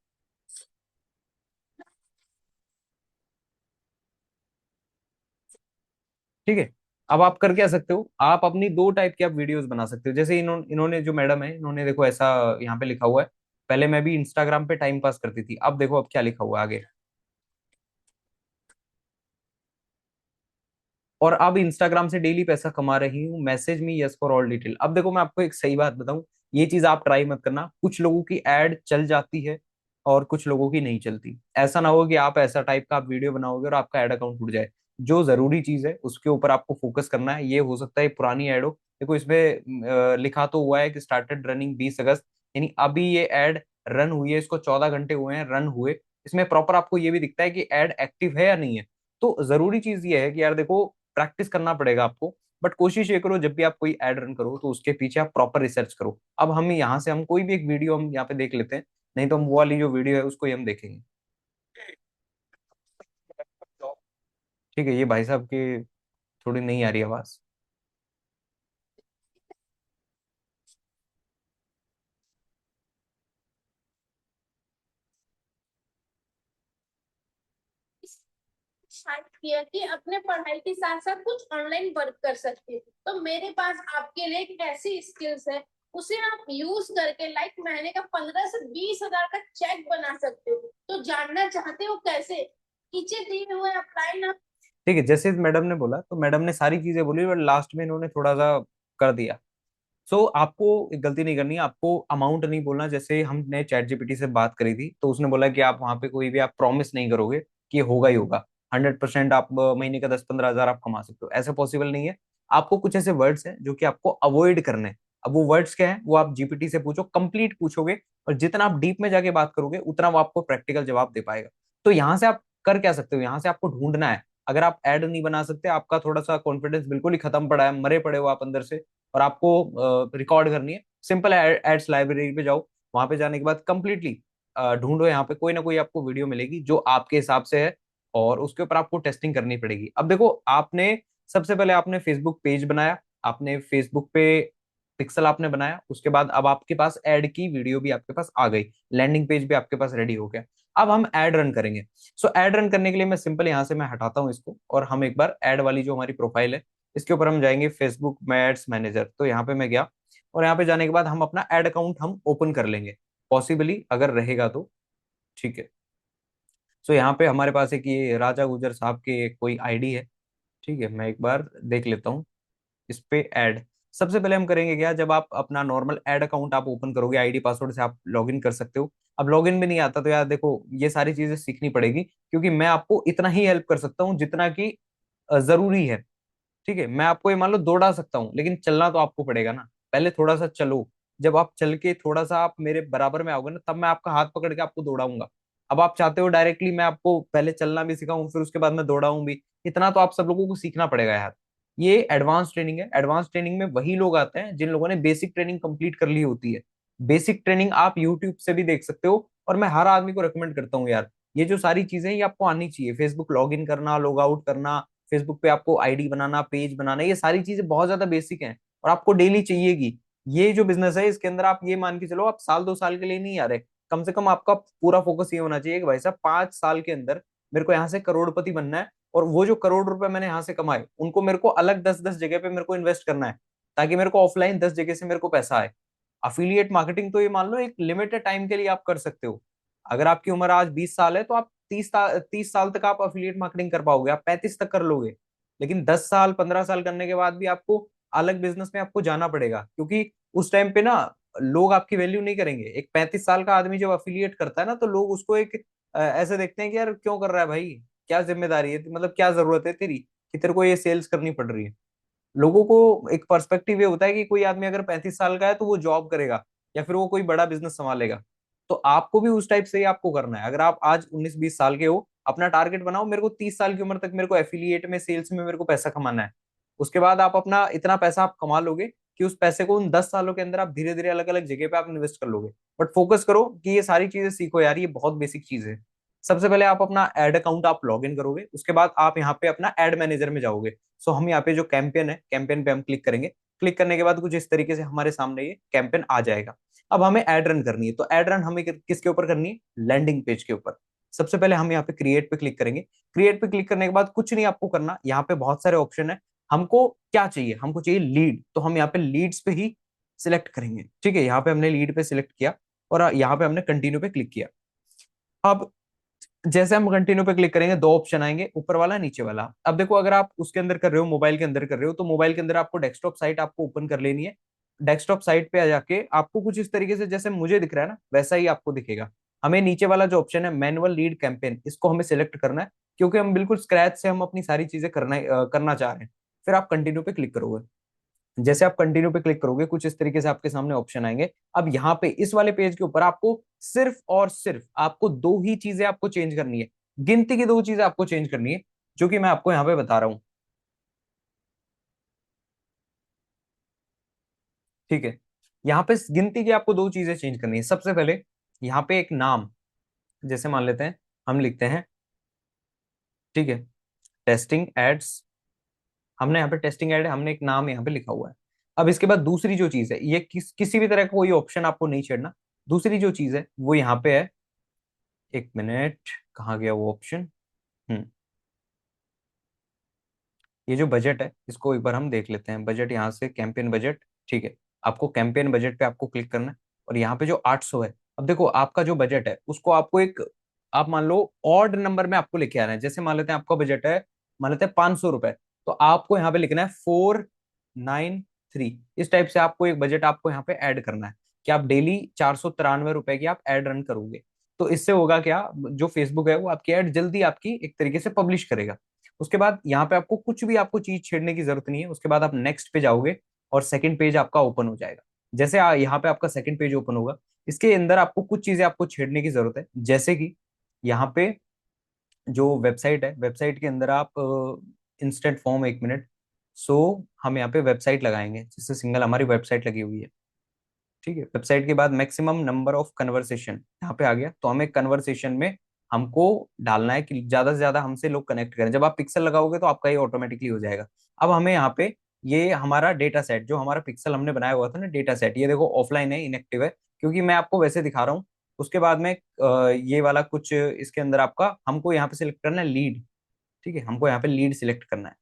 ठीक है। अब आप कर क्या सकते हो, आप अपनी दो टाइप की आप वीडियोस बना सकते हो। जैसे इन्होंने जो मैडम है इन्होंने देखो ऐसा यहाँ पे लिखा हुआ है, पहले मैं भी इंस्टाग्राम पे टाइम पास करती थी, अब देखो अब क्या लिखा हुआ है आगे, और अब इंस्टाग्राम से डेली पैसा कमा रही हूँ, message me yes for all detail. अब देखो मैं आपको एक सही बात बताऊं, ये चीज आप ट्राई मत करना। कुछ लोगों की एड चल जाती है और कुछ लोगों की नहीं चलती। ऐसा ना हो कि आप ऐसा टाइप का आप वीडियो बनाओगे और आपका एड अकाउंट टूट जाए। जो जरूरी चीज है उसके ऊपर आपको फोकस करना है। ये हो सकता है पुरानी एड हो, देखो इसमें लिखा तो हुआ है कि स्टार्टेड रनिंग 20 अगस्त, यानी अभी ये एड रन हुई है, इसको 14 घंटे हुए हैं रन हुए। इसमें प्रॉपर आपको ये भी दिखता है कि एड एक्टिव है या नहीं है। तो जरूरी चीज ये है कि यार देखो प्रैक्टिस करना पड़ेगा आपको, बट कोशिश ये करो जब भी आप कोई एड रन करो तो उसके पीछे आप प्रॉपर रिसर्च करो। अब हम यहाँ से हम कोई भी एक वीडियो हम यहाँ पे देख लेते हैं, नहीं तो हम वो वाली जो वीडियो है उसको ही हम देखेंगे, ठीक है। ये भाई साहब की थोड़ी नहीं आ रही आवाज। शायद किया कि अपने पढ़ाई के साथ साथ कुछ ऑनलाइन वर्क कर सकते हैं। तो मेरे पास आपके लिए एक ऐसी स्किल्स है, उसे आप यूज करके लाइक महीने का 15 से 20 हजार का चेक बना सकते हो। तो जानना चाहते हो कैसे? नीचे दिए हुए अप्लाई ना। ठीक है, जैसे मैडम ने बोला तो मैडम ने सारी चीजें बोली बट लास्ट में इन्होंने थोड़ा सा कर दिया। सो आपको एक गलती नहीं करनी है, आपको अमाउंट नहीं बोलना। जैसे हमने चैट जीपीटी से बात करी थी तो उसने बोला कि आप वहां पे कोई भी आप प्रॉमिस नहीं करोगे कि होगा ही होगा 100% आप महीने का 10-15 हजार आप कमा सकते हो, ऐसा पॉसिबल नहीं है। आपको कुछ ऐसे वर्ड्स हैं जो कि आपको अवॉइड करने हैं। अब वो वर्ड्स क्या है वो आप जीपीटी से पूछो, कंप्लीट पूछोगे और जितना आप डीप में जाके बात करोगे उतना वो आपको प्रैक्टिकल जवाब दे पाएगा। तो यहाँ से आप कर क्या सकते हो, यहाँ से आपको ढूंढना है अगर आप ऐड नहीं बना सकते, आपका थोड़ा सा कॉन्फिडेंस बिल्कुल ही खत्म पड़ा है, मरे पड़े हो आप अंदर से, और आपको रिकॉर्ड करनी है, सिंपल एड्स लाइब्रेरी पे जाओ। वहां पे जाने के बाद कंप्लीटली ढूंढो, यहाँ पे कोई ना कोई आपको वीडियो मिलेगी जो आपके हिसाब से है, और उसके ऊपर आपको टेस्टिंग करनी पड़ेगी। अब देखो, आपने सबसे पहले आपने फेसबुक पेज बनाया, आपने फेसबुक पे पिक्सल आपने बनाया, उसके बाद अब आपके पास ऐड की वीडियो भी आपके पास आ गई, लैंडिंग पेज भी आपके पास रेडी हो गया। अब हम ऐड रन करेंगे। सो ऐड रन करने के लिए मैं सिंपल यहाँ से मैं हटाता हूँ इसको, और हम एक बार ऐड वाली जो हमारी प्रोफाइल है इसके ऊपर हम जाएंगे, फेसबुक एड्स मैनेजर। तो यहाँ पे मैं गया, और यहाँ पे जाने के बाद हम अपना ऐड अकाउंट हम ओपन कर लेंगे, पॉसिबली अगर रहेगा तो। ठीक है। सो यहाँ पे हमारे पास एक ये राजा गुजर साहब के कोई आईडी है। ठीक है, मैं एक बार देख लेता हूँ इस पे ऐड। सबसे पहले हम करेंगे क्या, जब आप अपना नॉर्मल ऐड अकाउंट आप ओपन करोगे, आईडी पासवर्ड से आप लॉगिन कर सकते हो। अब लॉगिन भी नहीं आता तो यार देखो, ये सारी चीजें सीखनी पड़ेगी, क्योंकि मैं आपको इतना ही हेल्प कर सकता हूँ जितना कि जरूरी है। ठीक है, मैं आपको ये मान लो दौड़ा सकता हूँ, लेकिन चलना तो आपको पड़ेगा ना। पहले थोड़ा सा चलो, जब आप चल के थोड़ा सा आप मेरे बराबर में आओगे ना, तब मैं आपका हाथ पकड़ के आपको दौड़ाऊंगा। अब आप चाहते हो डायरेक्टली मैं आपको पहले चलना भी सिखाऊं, फिर उसके बाद मैं दौड़ाऊं भी? इतना तो आप सब लोगों को सीखना पड़ेगा यार। ये एडवांस ट्रेनिंग है। एडवांस ट्रेनिंग में वही लोग आते हैं जिन लोगों ने बेसिक ट्रेनिंग कंप्लीट कर ली होती है। बेसिक ट्रेनिंग आप यूट्यूब से भी देख सकते हो, और मैं हर आदमी को रिकमेंड करता हूँ यार, ये जो सारी चीजें ये आपको आनी चाहिए। फेसबुक लॉग इन करना, लॉग आउट करना, फेसबुक पे आपको आईडी बनाना, पेज बनाना, ये सारी चीजें बहुत ज्यादा बेसिक हैं, और आपको डेली चाहिएगी। ये जो बिजनेस है इसके अंदर आप ये मान के चलो, आप साल 2 साल के लिए नहीं आ रहे, कम से कम आपका पूरा फोकस ये होना चाहिए कि भाई साहब 5 साल के अंदर मेरे को यहाँ से करोड़पति बनना है, और वो जो करोड़ रुपए मैंने यहाँ से कमाए उनको मेरे को अलग 10-10 जगह पे मेरे को इन्वेस्ट करना है, ताकि मेरे को ऑफलाइन 10 जगह से मेरे को पैसा आए। अफिलिएट मार्केटिंग तो ये मान लो एक लिमिटेड टाइम के लिए आप कर सकते हो। अगर आपकी उम्र आज 20 साल है तो आप 30 साल तक आप अफिलिएट मार्केटिंग कर पाओगे, आप 35 तक कर लोगे। लेकिन 10 साल 15 साल करने के बाद भी आपको अलग बिजनेस में आपको जाना पड़ेगा, क्योंकि उस टाइम पे ना लोग आपकी वैल्यू नहीं करेंगे। एक 35 साल का आदमी जब अफिलिएट करता है ना, तो लोग उसको एक ऐसे देखते हैं कि यार क्यों कर रहा है भाई, क्या जिम्मेदारी है, मतलब क्या जरूरत है तेरी कि तेरे को ये सेल्स करनी पड़ रही है। लोगों को एक पर्सपेक्टिव ये होता है कि कोई आदमी अगर 35 साल का है तो वो जॉब करेगा, या फिर वो कोई बड़ा बिजनेस संभालेगा। तो आपको भी उस टाइप से ही आपको करना है। अगर आप आज 19-20 साल के हो, अपना टारगेट बनाओ, मेरे को 30 साल की उम्र तक मेरे को एफिलिएट में, सेल्स में मेरे को पैसा कमाना है। उसके बाद आप अपना इतना पैसा आप कमा लोगे कि उस पैसे को उन 10 सालों के अंदर आप धीरे धीरे अलग अलग जगह पे आप इन्वेस्ट कर लोगे। बट फोकस करो कि ये सारी चीजें सीखो यार, ये बहुत बेसिक चीज है। सबसे पहले आप अपना एड अकाउंट आप लॉग इन करोगे, उसके बाद आप यहाँ पे अपना एड मैनेजर में जाओगे। सो हम यहाँ पे जो कैंपेन है, कैंपेन पे हम क्लिक करेंगे। क्लिक करने के बाद कुछ इस तरीके से हमारे सामने ये कैंपेन आ जाएगा। अब हमें एड रन करनी है, तो एड रन हमें किसके ऊपर करनी है? लैंडिंग पेज के ऊपर। सबसे पहले हम यहाँ पे क्रिएट पे क्लिक करेंगे। क्रिएट पे क्लिक करने के बाद कुछ नहीं आपको करना, यहाँ पे बहुत सारे ऑप्शन है। हमको क्या चाहिए? हमको चाहिए लीड, तो हम यहाँ पे लीड्स पे ही सिलेक्ट करेंगे। ठीक है, यहाँ पे हमने लीड पे सिलेक्ट किया, और यहाँ पे हमने कंटिन्यू पे क्लिक किया। अब जैसे हम कंटिन्यू पे क्लिक करेंगे, दो ऑप्शन आएंगे, ऊपर वाला नीचे वाला। अब देखो, अगर आप उसके अंदर कर रहे हो, मोबाइल के अंदर कर रहे हो, तो मोबाइल के अंदर आपको डेस्कटॉप साइट आपको ओपन कर लेनी है। डेस्कटॉप साइट पे आ जाके आपको कुछ इस तरीके से जैसे मुझे दिख रहा है ना, वैसा ही आपको दिखेगा। हमें नीचे वाला जो ऑप्शन है मैनुअल लीड कैंपेन, इसको हमें सिलेक्ट करना है, क्योंकि हम बिल्कुल स्क्रैच से हम अपनी सारी चीजें करना चाह रहे हैं। फिर आप कंटिन्यू पे क्लिक करोगे। जैसे आप कंटिन्यू पे क्लिक करोगे, कुछ इस तरीके से आपके सामने ऑप्शन आएंगे। अब यहाँ पे इस वाले पेज के ऊपर आपको सिर्फ और सिर्फ आपको दो ही चीजें आपको चेंज करनी है। गिनती की दो चीजें आपको चेंज करनी है, जो कि मैं आपको यहाँ पे बता रहा हूँ। ठीक है, यहाँ पे गिनती की आपको दो चीजें चेंज करनी है। सबसे पहले यहाँ पे एक नाम, जैसे मान लेते हैं हम लिखते हैं, ठीक है, टेस्टिंग एड्स। हमने यहाँ पे टेस्टिंग एड, हमने एक नाम यहाँ पे लिखा हुआ है। अब इसके बाद दूसरी जो चीज है, ये किसी भी तरह का कोई ऑप्शन आपको नहीं छेड़ना। दूसरी जो चीज है वो यहाँ पे है, एक मिनट, कहाँ गया वो ऑप्शन? हम्म ये जो बजट है इसको एक बार हम देख लेते हैं। बजट यहाँ से कैंपेन बजट। ठीक है, आपको कैंपेन बजट पे आपको क्लिक करना है, और यहाँ पे जो 800 है। अब देखो, आपका जो बजट है उसको आपको एक, आप मान लो ऑड नंबर में आपको लिखे आना है। जैसे मान लेते हैं आपका बजट है, मान लेते हैं 500 रुपए, तो आपको यहाँ पे लिखना है 493। इस टाइप से आपको एक बजट आपको यहाँ पे ऐड करना है, कि आप डेली 493 रुपए की आप ऐड रन करोगे। तो इससे होगा क्या, जो फेसबुक है वो आपकी ऐड जल्दी आपकी एक तरीके से पब्लिश करेगा। उसके बाद यहाँ पे आपको कुछ भी आपको चीज छेड़ने की जरूरत नहीं है। उसके बाद आप नेक्स्ट पे जाओगे, और सेकंड पेज आपका ओपन हो जाएगा। जैसे यहाँ पे आपका सेकंड पेज ओपन होगा, इसके अंदर आपको कुछ चीजें आपको छेड़ने की जरूरत है। जैसे कि यहाँ पे जो वेबसाइट है, वेबसाइट के अंदर आप इंस्टेंट फॉर्म, 1 मिनट। सो हम यहाँ पे वेबसाइट लगाएंगे, जिससे सिंगल हमारी वेबसाइट लगी हुई है। ठीक है, वेबसाइट के बाद मैक्सिमम नंबर ऑफ कन्वर्सेशन यहाँ पे आ गया। तो हमें कन्वर्सेशन में हमको डालना है कि ज्यादा से ज्यादा हमसे लोग कनेक्ट करें। जब आप पिक्सल लगाओगे तो आपका ये ऑटोमेटिकली हो जाएगा। अब हमें यहाँ पे ये हमारा डेटा सेट, जो हमारा पिक्सल हमने बनाया हुआ था ना डेटा सेट, ये देखो ऑफलाइन है, इनएक्टिव है, क्योंकि मैं आपको वैसे दिखा रहा हूँ। उसके बाद में ये वाला कुछ इसके अंदर आपका हमको यहाँ पे सिलेक्ट करना है लीड। ठीक है, हमको यहाँ पे लीड सिलेक्ट करना है।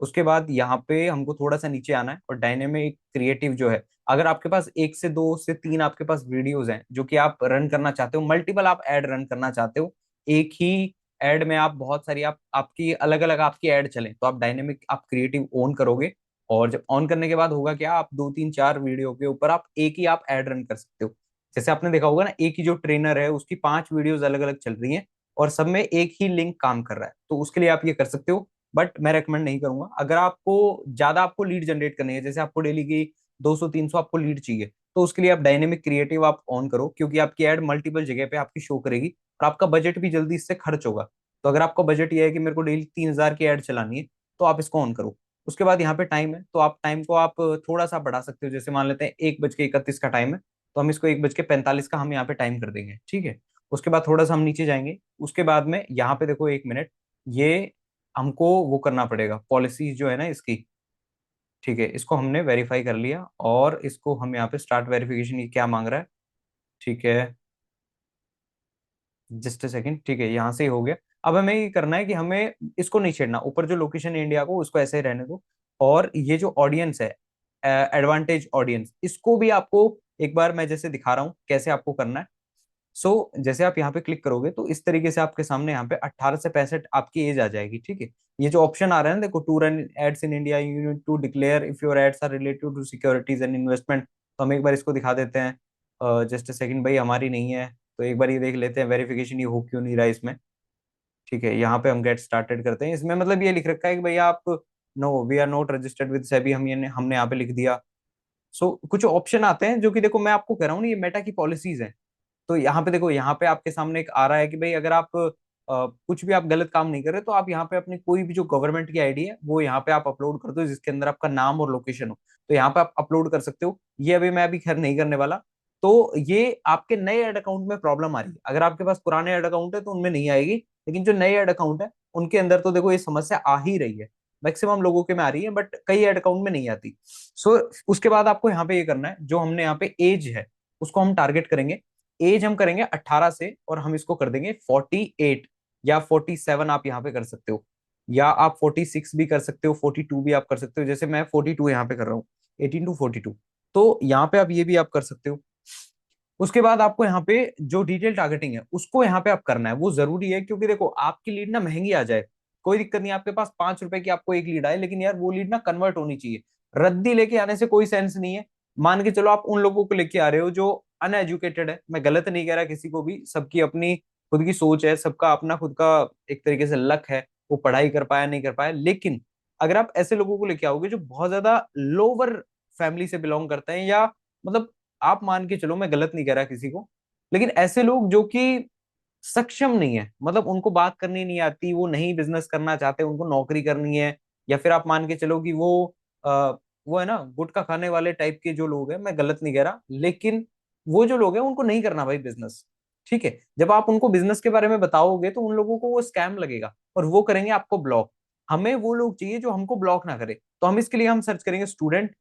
उसके बाद यहाँ पे हमको थोड़ा सा नीचे आना है और डायनेमिक क्रिएटिव जो है, अगर आपके पास 1 से 2 से 3 आपके पास वीडियोज हैं जो कि आप रन करना चाहते हो, मल्टीपल आप ऐड रन करना चाहते हो, एक ही ऐड में आप बहुत सारी आप आपकी अलग अलग आपकी ऐड चलें, तो आप डायनेमिक आप क्रिएटिव ऑन करोगे। और जब ऑन करने के बाद होगा क्या, आप 2 3 4 वीडियो के ऊपर आप एक ही आप ऐड रन कर सकते हो। जैसे आपने देखा होगा ना, एक ही जो ट्रेनर है उसकी 5 वीडियोज अलग अलग चल रही हैं और सब में एक ही लिंक काम कर रहा है, तो उसके लिए आप ये कर सकते हो। बट मैं रेकमेंड नहीं करूंगा। अगर आपको ज्यादा आपको लीड जनरेट करनी है, जैसे आपको डेली की 200 300 आपको लीड चाहिए, तो उसके लिए आप डायनेमिक क्रिएटिव आप ऑन करो, क्योंकि आपकी ऐड मल्टीपल जगह पे आपकी शो करेगी और आपका बजट भी जल्दी इससे खर्च होगा। तो अगर आपका बजट ये है कि मेरे को डेली 3,000 की ऐड चलानी है, तो आप इसको ऑन करो। उसके बाद यहाँ पे टाइम है, तो आप टाइम को आप थोड़ा सा बढ़ा सकते हो। जैसे मान लेते हैं 1:31 का टाइम है, तो हम इसको 1:45 का हम यहाँ पे टाइम कर देंगे। ठीक है, उसके बाद थोड़ा सा हम नीचे जाएंगे। उसके बाद में यहाँ पे देखो 1 मिनट, ये हमको वो करना पड़ेगा, पॉलिसीज जो है ना इसकी। ठीक है, इसको हमने वेरीफाई कर लिया और इसको हम यहाँ पे स्टार्ट वेरिफिकेशन, ये क्या मांग रहा है। ठीक है, जस्ट अ सेकंड। ठीक है, यहाँ से ही हो गया। अब हमें ये करना है कि हमें इसको नहीं छेड़ना, ऊपर जो लोकेशन है इंडिया को उसको ऐसे ही रहने दो। और ये जो ऑडियंस है, एडवांटेज ऑडियंस, इसको भी आपको एक बार मैं जैसे दिखा रहा हूँ कैसे आपको करना है। जैसे आप यहाँ पे क्लिक करोगे तो इस तरीके से आपके सामने यहाँ पे 18 से 65 आपकी एज आ जाएगी। ठीक है, ये जो ऑप्शन आ रहा है ना देखो, to run ads in India you need to declare if your ads are related to securities and investment. तो हम एक बार इसको दिखा देते हैं। जस्ट सेकंड भाई, हमारी नहीं है, तो एक बार ये देख लेते हैं वेरिफिकेशन ये हो क्यों नहीं रहा है इसमें। ठीक है, यहाँ पे हम गेट स्टार्टेड करते हैं। इसमें मतलब ये लिख रखा है कि भैया आप, no we are not registered with SEBI, हमने यहाँ पे लिख दिया। कुछ ऑप्शन आते हैं जो कि देखो मैं आपको कह रहा हूँ ना, ये मेटा की पॉलिसीज हैं। तो यहाँ पे देखो, यहाँ पे आपके सामने एक आ रहा है कि भाई अगर आप कुछ भी आप गलत काम नहीं कर रहे, तो आप यहाँ पे अपनी कोई भी जो गवर्नमेंट की आईडी है वो यहाँ पे आप अपलोड कर दो, जिसके अंदर आपका नाम और लोकेशन हो, तो यहाँ पे आप अपलोड कर सकते हो। ये अभी मैं अभी खैर नहीं करने वाला। तो ये आपके नए ऐड अकाउंट में प्रॉब्लम आ रही है। अगर आपके पास पुराने ऐड अकाउंट है तो उनमें नहीं आएगी, लेकिन जो नए ऐड अकाउंट है उनके अंदर तो देखो ये समस्या आ ही रही है। मैक्सिमम लोगों के में आ रही है, बट कई ऐड अकाउंट में नहीं आती। उसके बाद आपको यहाँ पे ये करना है, जो हमने यहाँ पे एज है उसको हम टारगेट करेंगे। एज हम करेंगे 18 से, और हम इसको कर देंगे 48 या 47 आप यहाँ पे कर सकते हो, या आप 46 भी कर सकते हो, 42 भी आप कर सकते हो। जैसे मैं 42 यहाँ पे कर रहा हूँ, 18 to 42। तो यहाँ पे आप ये भी आप कर सकते हो। उसके बाद आपको यहाँ पे जो डिटेल टारगेटिंग है उसको यहाँ पे आप करना है, वो जरूरी है, क्योंकि देखो आपकी लीड ना महंगी आ जाए, कोई दिक्कत नहीं, आपके पास 5 रुपए की आपको एक लीड आए, लेकिन यार वो लीड ना कन्वर्ट होनी चाहिए। रद्दी लेके आने से कोई सेंस नहीं है। मान के चलो आप उन लोगों को लेके आ रहे हो जो अनएजुकेटेड है, मैं गलत नहीं कह रहा किसी को भी, सबकी अपनी खुद की सोच है, सबका अपना खुद का एक तरीके से लक है, वो पढ़ाई कर पाया नहीं कर पाया। लेकिन अगर आप ऐसे लोगों को लेके आओगे जो बहुत ज्यादा लोअर फैमिली से बिलोंग करते हैं, या मतलब आप मान के चलो, मैं गलत नहीं कह रहा किसी को, लेकिन ऐसे लोग जो कि सक्षम नहीं है, मतलब उनको बात करनी नहीं आती, वो नहीं बिजनेस करना चाहते, उनको नौकरी करनी है, या फिर आप मान के चलो कि वो है ना गुटखा खाने वाले टाइप के जो लोग हैं, मैं गलत नहीं कह रहा, लेकिन वो जो लोग हैं उनको नहीं करना भाई बिजनेस। ठीक है, जब आप उनको बिजनेस के बारे में बताओगे तो उन लोगों को वो स्कैम लगेगा और वो करेंगे आपको ब्लॉक। हमें वो लोग चाहिए जो हमको ब्लॉक ना करे, तो हम इसके लिए हम सर्च करेंगे स्टूडेंट।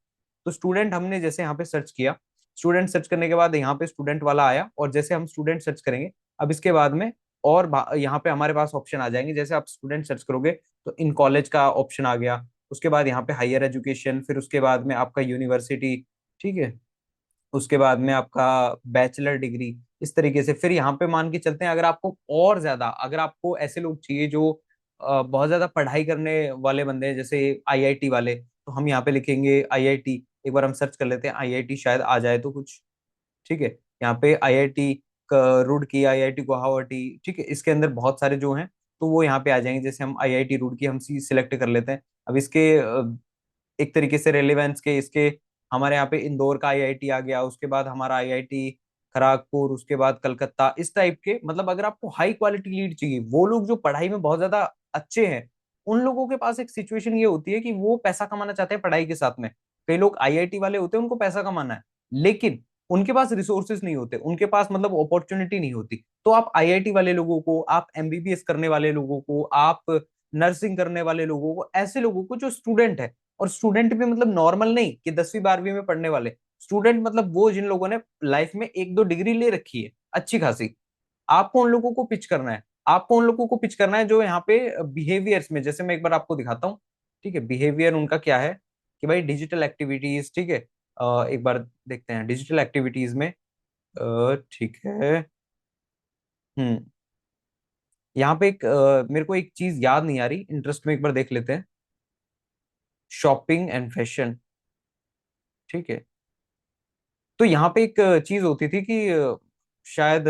तो स्टूडेंट हमने जैसे यहाँ पे सर्च किया, स्टूडेंट सर्च करने के बाद यहाँ पे स्टूडेंट वाला आया, और जैसे हम स्टूडेंट सर्च करेंगे, अब इसके बाद में और यहाँ पे हमारे पास ऑप्शन आ जाएंगे। जैसे आप स्टूडेंट सर्च करोगे तो इन कॉलेज का ऑप्शन आ गया, उसके बाद यहाँ पे हायर एजुकेशन, फिर उसके बाद में आपका यूनिवर्सिटी। ठीक है, उसके बाद में आपका बैचलर डिग्री, इस तरीके से। फिर यहाँ पे मान के चलते हैं, अगर आपको और ज्यादा, अगर आपको ऐसे लोग चाहिए जो बहुत ज्यादा पढ़ाई करने वाले बंदे हैं, जैसे आईआईटी वाले, तो हम यहाँ पे लिखेंगे आईआईटी। एक बार हम सर्च कर लेते हैं आईआईटी, शायद आ जाए तो कुछ। ठीक है, यहाँ पे आईआईटी रुड़की, आईआईटी गुवाहाटी, ठीक है, इसके अंदर बहुत सारे जो हैं, तो वो यहाँ पे आ जाएंगे। जैसे हम आईआईटी रुड़की हम सिलेक्ट कर लेते हैं। अब इसके एक तरीके से रेलेवेंस के इसके, हमारे यहाँ पे इंदौर का आईआईटी आ गया, उसके बाद हमारा आईआईटी खड़गपुर, उसके बाद कलकत्ता, इस टाइप के। मतलब अगर आपको हाई क्वालिटी लीड चाहिए, वो लोग जो पढ़ाई में बहुत ज्यादा अच्छे हैं, उन लोगों के पास एक सिचुएशन ये होती है कि वो पैसा कमाना चाहते हैं पढ़ाई के साथ में। कई लोग आईआईटी वाले होते हैं, उनको पैसा कमाना है, लेकिन उनके पास रिसोर्सेज नहीं होते, उनके पास मतलब अपॉर्चुनिटी नहीं होती। तो आप आईआईटी वाले लोगों को, आप एमबीबीएस करने वाले लोगों को, आप नर्सिंग करने वाले लोगों को, ऐसे लोगों को जो स्टूडेंट है, और स्टूडेंट भी मतलब नॉर्मल नहीं कि 10वीं 12वीं में पढ़ने वाले स्टूडेंट, मतलब वो जिन लोगों ने लाइफ में 1 2 डिग्री ले रखी है अच्छी खासी, आपको उन लोगों को पिच करना है। आपको उन लोगों को पिच करना है जो यहाँ पे बिहेवियर्स में, जैसे मैं एक बार आपको दिखाता हूँ, ठीक है, बिहेवियर उनका क्या है कि भाई डिजिटल एक्टिविटीज, ठीक है। एक बार देखते हैं डिजिटल एक्टिविटीज में। ठीक है। हम्म। यहाँ पे एक मेरे को एक चीज याद नहीं आ रही, इंटरेस्ट में एक बार देख लेते हैं। शॉपिंग एंड फैशन, ठीक है। तो यहाँ पे एक चीज होती थी कि शायद,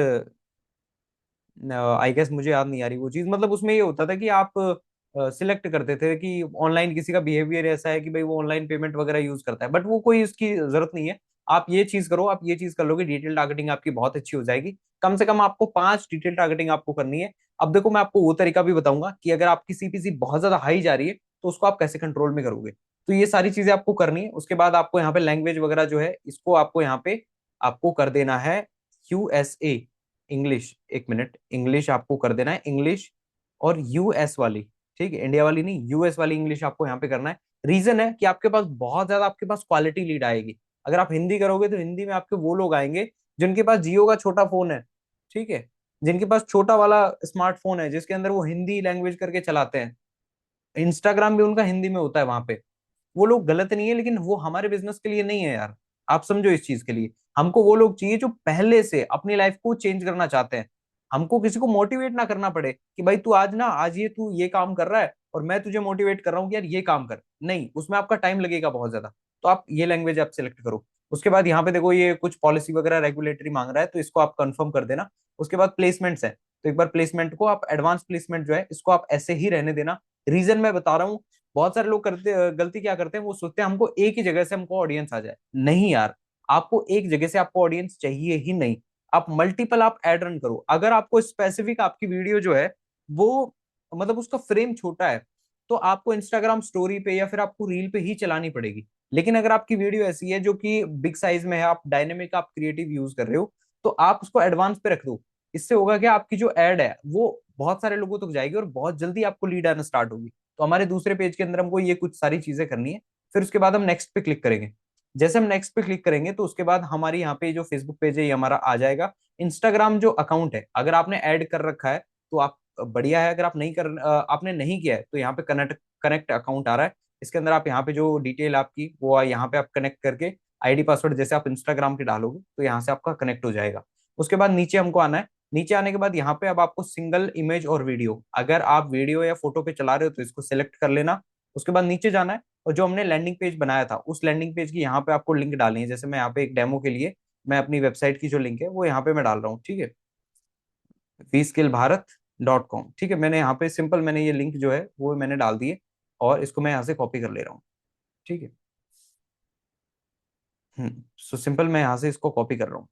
आई गेस मुझे याद नहीं आ रही वो चीज, मतलब उसमें ये होता था कि आप सिलेक्ट करते थे कि ऑनलाइन किसी का बिहेवियर ऐसा है कि भाई वो ऑनलाइन पेमेंट वगैरह यूज करता है, बट वो कोई उसकी जरूरत नहीं है। आप ये चीज करो, आप ये चीज कर लोगे, डिटेल टारगेटिंग आपकी बहुत अच्छी हो जाएगी। कम से कम आपको 5 डिटेल टारगेटिंग आपको करनी है। अब देखो मैं आपको वो तरीका भी बताऊंगा कि अगर आपकी सीपीसी बहुत ज्यादा हाई जा रही है तो उसको आप कैसे कंट्रोल में करोगे। तो ये सारी चीजें आपको करनी है। उसके बाद आपको यहाँ पे लैंग्वेज वगैरह जो है, इसको आपको यहाँ पे आपको कर देना है यूएसए इंग्लिश। एक मिनट, इंग्लिश आपको कर देना है इंग्लिश, और यूएस वाली, ठीक है, इंडिया वाली नहीं, यूएस वाली इंग्लिश आपको यहाँ पे करना है। रीजन है कि आपके पास बहुत ज्यादा आपके पास क्वालिटी लीड आएगी। अगर आप हिंदी करोगे तो हिंदी में आपके वो लोग आएंगे जिनके पास जियो का छोटा फोन है, ठीक है, जिनके पास छोटा वाला स्मार्टफोन है जिसके अंदर वो हिंदी लैंग्वेज करके चलाते हैं। इंस्टाग्राम भी उनका हिंदी में होता है वहां पे। वो लोग गलत नहीं है, लेकिन वो हमारे बिजनेस के लिए नहीं है यार। आप समझो इस चीज के लिए हमको वो लोग चाहिए जो पहले से अपनी लाइफ को चेंज करना चाहते हैं। हमको किसी को मोटिवेट ना करना पड़े कि भाई तू आज ना, आज ये तू ये काम कर रहा है और मैं तुझे मोटिवेट कर रहा हूँ कि यार ये काम कर, नहीं, उसमें आपका टाइम लगेगा बहुत ज्यादा। तो आप ये लैंग्वेज आप सिलेक्ट करो। उसके बाद यहाँ पे देखो ये कुछ पॉलिसी वगैरह रेगुलेटरी मांग रहा है, तो इसको आप कंफर्म कर देना। उसके बाद प्लेसमेंट्स है, तो एक बार प्लेसमेंट को आप, एडवांस प्लेसमेंट जो है इसको आप ऐसे ही रहने देना। रीजन मैं बता रहा हूँ, बहुत सारे लोग करते, गलती क्या करते हैं, वो सोचते हैं हमको एक ही जगह से हमको ऑडियंस आ जाए। नहीं यार, आपको एक जगह से आपको ऑडियंस चाहिए ही नहीं। आप मल्टीपल आप एड रन करो। अगर आपको स्पेसिफिक आपकी वीडियो जो है वो, मतलब उसका फ्रेम छोटा है, तो आपको इंस्टाग्राम स्टोरी पे या फिर आपको रील पे ही चलानी पड़ेगी। लेकिन अगर आपकी वीडियो ऐसी है जो कि बिग साइज में है, आप डायनेमिक, आप क्रिएटिव यूज कर रहे हो, तो आप उसको एडवांस पे रख दो। इससे होगा क्या, आपकी जो एड है वो बहुत सारे लोगों तक जाएगी और बहुत जल्दी आपको लीड आना स्टार्ट होगी। तो हमारे दूसरे पेज के अंदर हमको ये कुछ सारी चीजें करनी है। फिर उसके बाद हम नेक्स्ट पे क्लिक करेंगे। जैसे हम नेक्स्ट पे क्लिक करेंगे तो उसके बाद हमारी यहाँ पे जो फेसबुक पेज है ये हमारा आ जाएगा। इंस्टाग्राम जो अकाउंट है, अगर आपने ऐड कर रखा है तो आप बढ़िया है, अगर आप नहीं कर, आपने नहीं किया है तो यहाँ पे कनेक्ट कनेक्ट अकाउंट आ रहा है। इसके अंदर आप यहाँ पे जो डिटेल आपकी वो यहाँ पे आप कनेक्ट करके आईडी पासवर्ड जैसे आप इंस्टाग्राम के डालोगे तो यहाँ से आपका कनेक्ट हो जाएगा। उसके बाद नीचे हमको आना है। नीचे आने के बाद यहाँ पे अब आपको सिंगल इमेज और वीडियो, अगर आप वीडियो या फोटो पे चला रहे हो तो इसको सिलेक्ट कर लेना। उसके बाद नीचे जाना है और जो हमने लैंडिंग पेज बनाया था उस लैंडिंग पेज की यहाँ पे आपको लिंक डालनी है। जैसे मैं यहाँ पे एक डेमो के लिए मैं अपनी वेबसाइट की जो लिंक है वो यहाँ पे मैं डाल रहा हूँ, ठीक है, vskillbharat.com, ठीक है। मैंने यहाँ पे सिंपल मैंने ये लिंक जो है वो मैंने डाल दी है और इसको मैं यहाँ से कॉपी कर ले रहा हूँ, ठीक है। सो सिंपल मैं यहाँ से इसको कॉपी कर रहा हूँ।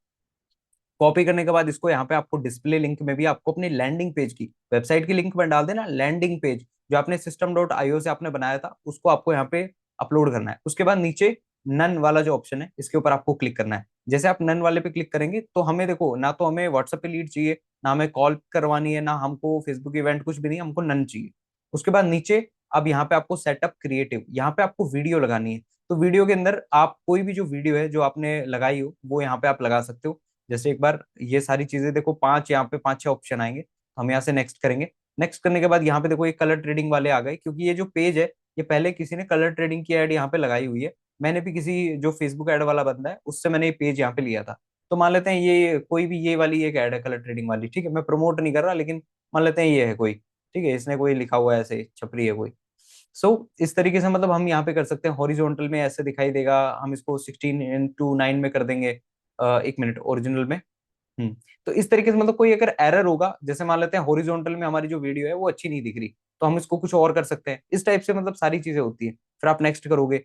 कॉपी करने के बाद इसको यहाँ पे आपको डिस्प्ले लिंक में भी आपको अपनी लैंडिंग पेज की, वेबसाइट की लिंक में डाल देना। लैंडिंग पेज जो आपने system.io से आपने बनाया था उसको आपको यहाँ पे अपलोड करना है। उसके बाद नीचे नन वाला जो ऑप्शन है इसके ऊपर आपको क्लिक करना है। जैसे आप नन वाले पे क्लिक करेंगे तो हमें देखो, ना तो हमें व्हाट्सएप पे लीड चाहिए, ना हमें कॉल करवानी है, ना हमको फेसबुक इवेंट, कुछ भी नहीं, हमको नन चाहिए। उसके बाद नीचे अब यहाँ पे आपको सेटअप क्रिएटिव, यहाँ पे आपको वीडियो लगानी है। तो वीडियो के अंदर आप कोई भी जो वीडियो है जो आपने लगाई हो वो यहाँ पे आप लगा सकते हो। जैसे एक बार ये सारी चीजें देखो, पांच यहाँ पे 5 6 ऑप्शन आएंगे, हम यहाँ से नेक्स्ट करेंगे। नेक्स्ट करने के बाद यहाँ पे देखो ये कलर ट्रेडिंग वाले आ गए, क्योंकि ये जो पेज है ये पहले किसी ने कलर ट्रेडिंग की एड यहाँ पे लगाई हुई है। मैंने भी किसी जो फेसबुक एड वाला बंदा है उससे मैंने ये पेज यहाँ पे लिया था। तो मान लेते हैं ये कोई भी ये वाली एक एड है कलर ट्रेडिंग वाली, ठीक है, मैं प्रमोट नहीं कर रहा, लेकिन मान लेते हैं ये है कोई, ठीक है, इसने कोई लिखा हुआ है ऐसे, छपरी है कोई। इस तरीके से मतलब हम यहाँ पे कर सकते हैं। हॉरिजॉन्टल में ऐसे दिखाई देगा, हम इसको 16:9 में कर देंगे। एक मिनट, ओरिजिनल में। हम्म। तो इस तरीके से मतलब कोई अगर एरर होगा, जैसे मान लेते हैं हॉरिजॉन्टल में हमारी जो वीडियो है वो अच्छी नहीं दिख रही, तो हम इसको कुछ और कर सकते हैं। इस टाइप से मतलब सारी चीजें होती है। फिर आप नेक्स्ट करोगे।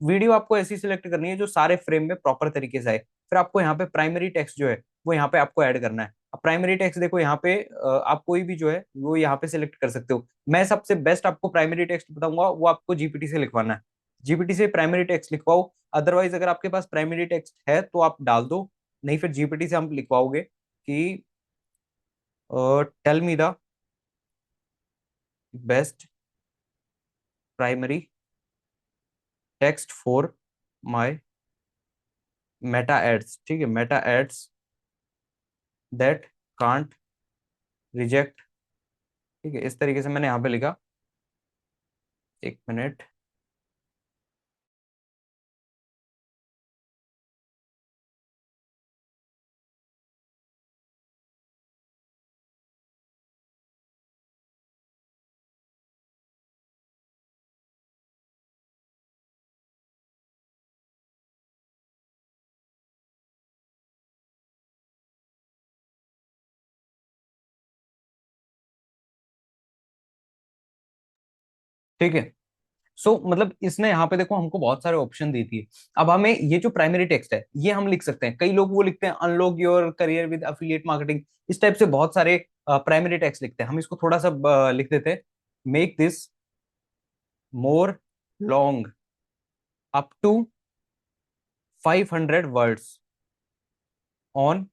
वीडियो आपको ऐसी सिलेक्ट करनी है जो सारे फ्रेम में प्रॉपर तरीके से आए। फिर आपको यहाँ पे प्राइमरी टेक्स्ट जो है वो यहाँ पे आपको ऐड करना है। अब प्राइमरी टेक्स्ट देखो यहाँ पे आप कोई भी जो है वो यहाँ पे सिलेक्ट कर सकते हो। मैं सबसे बेस्ट आपको प्राइमरी टेक्स्ट बताऊंगा, वो आपको जीपीटी से लिखवाना है। जीपीटी से प्राइमरी टेक्स्ट लिखवाओ। अदरवाइज अगर आपके पास प्राइमरी टेक्स्ट है तो आप डाल दो, नहीं फिर जीपीटी से हम लिखवाओगे कि tell me the best primary text for my Meta ads. ठीक है, Meta ads that can't reject. ठीक है, इस तरीके से मैंने यहाँ पे लिखा। एक मिनट। ठीक है, सो मतलब इसने यहाँ पे देखो हमको बहुत सारे ऑप्शन दी थी। अब हमें ये जो प्राइमरी टेक्स्ट है ये हम लिख सकते हैं। कई लोग वो लिखते हैं unlock your career with affiliate marketing, इस टाइप से बहुत सारे प्राइमरी टेक्स्ट लिखते हैं। हम इसको थोड़ा सा लिख देते हैं। Make this more long up to 500 words on